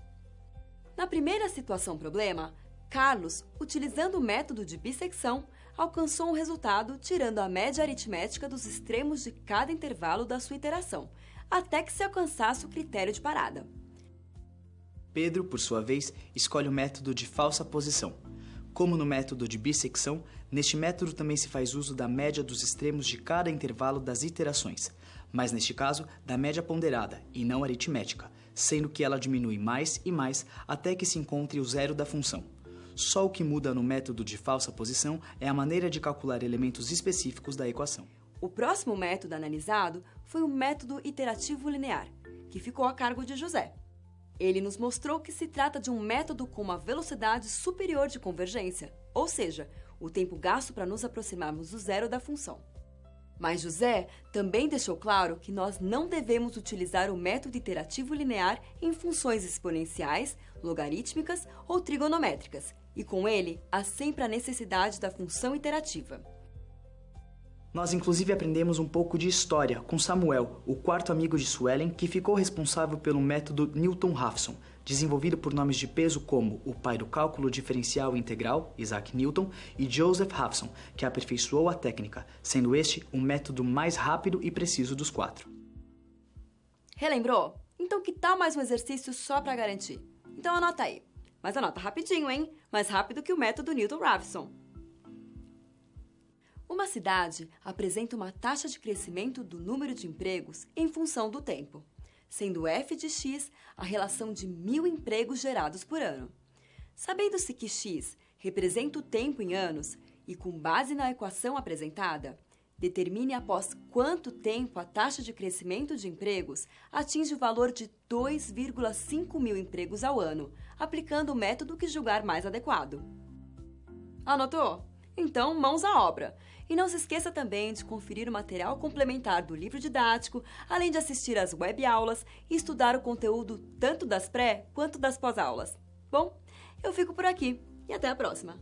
Na primeira situação-problema, Carlos, utilizando o método de bissecção, alcançou um resultado tirando a média aritmética dos extremos de cada intervalo da sua iteração, até que se alcançasse o critério de parada. Pedro, por sua vez, escolhe o método de falsa posição. Como no método de bissecção, neste método também se faz uso da média dos extremos de cada intervalo das iterações, mas neste caso da média ponderada e não aritmética, sendo que ela diminui mais e mais até que se encontre o zero da função. Só o que muda no método de falsa posição é a maneira de calcular elementos específicos da equação. O próximo método analisado foi o método iterativo linear, que ficou a cargo de José. Ele nos mostrou que se trata de um método com uma velocidade superior de convergência, ou seja, o tempo gasto para nos aproximarmos do zero da função. Mas José também deixou claro que nós não devemos utilizar o método iterativo linear em funções exponenciais, logarítmicas ou trigonométricas, e com ele há sempre a necessidade da função iterativa. Nós inclusive aprendemos um pouco de história com Samuel, o 4º amigo de Suelen, que ficou responsável pelo método Newton-Raphson, desenvolvido por nomes de peso como o pai do cálculo diferencial integral, Isaac Newton, e Joseph Raphson, que aperfeiçoou a técnica, sendo este o método mais rápido e preciso dos 4. Relembrou? Então que tal mais um exercício só para garantir? Então anota aí. Mas anota rapidinho, hein? Mais rápido que o método Newton-Raphson. Uma cidade apresenta uma taxa de crescimento do número de empregos em função do tempo, sendo f de x a relação de 1000 empregos gerados por ano. Sabendo-se que x representa o tempo em anos e com base na equação apresentada, determine após quanto tempo a taxa de crescimento de empregos atinge o valor de 2,5 mil empregos ao ano, aplicando o método que julgar mais adequado. Anotou? Então, mãos à obra! E não se esqueça também de conferir o material complementar do livro didático, além de assistir às webaulas e estudar o conteúdo tanto das pré quanto das pós-aulas. Bom, eu fico por aqui e até a próxima!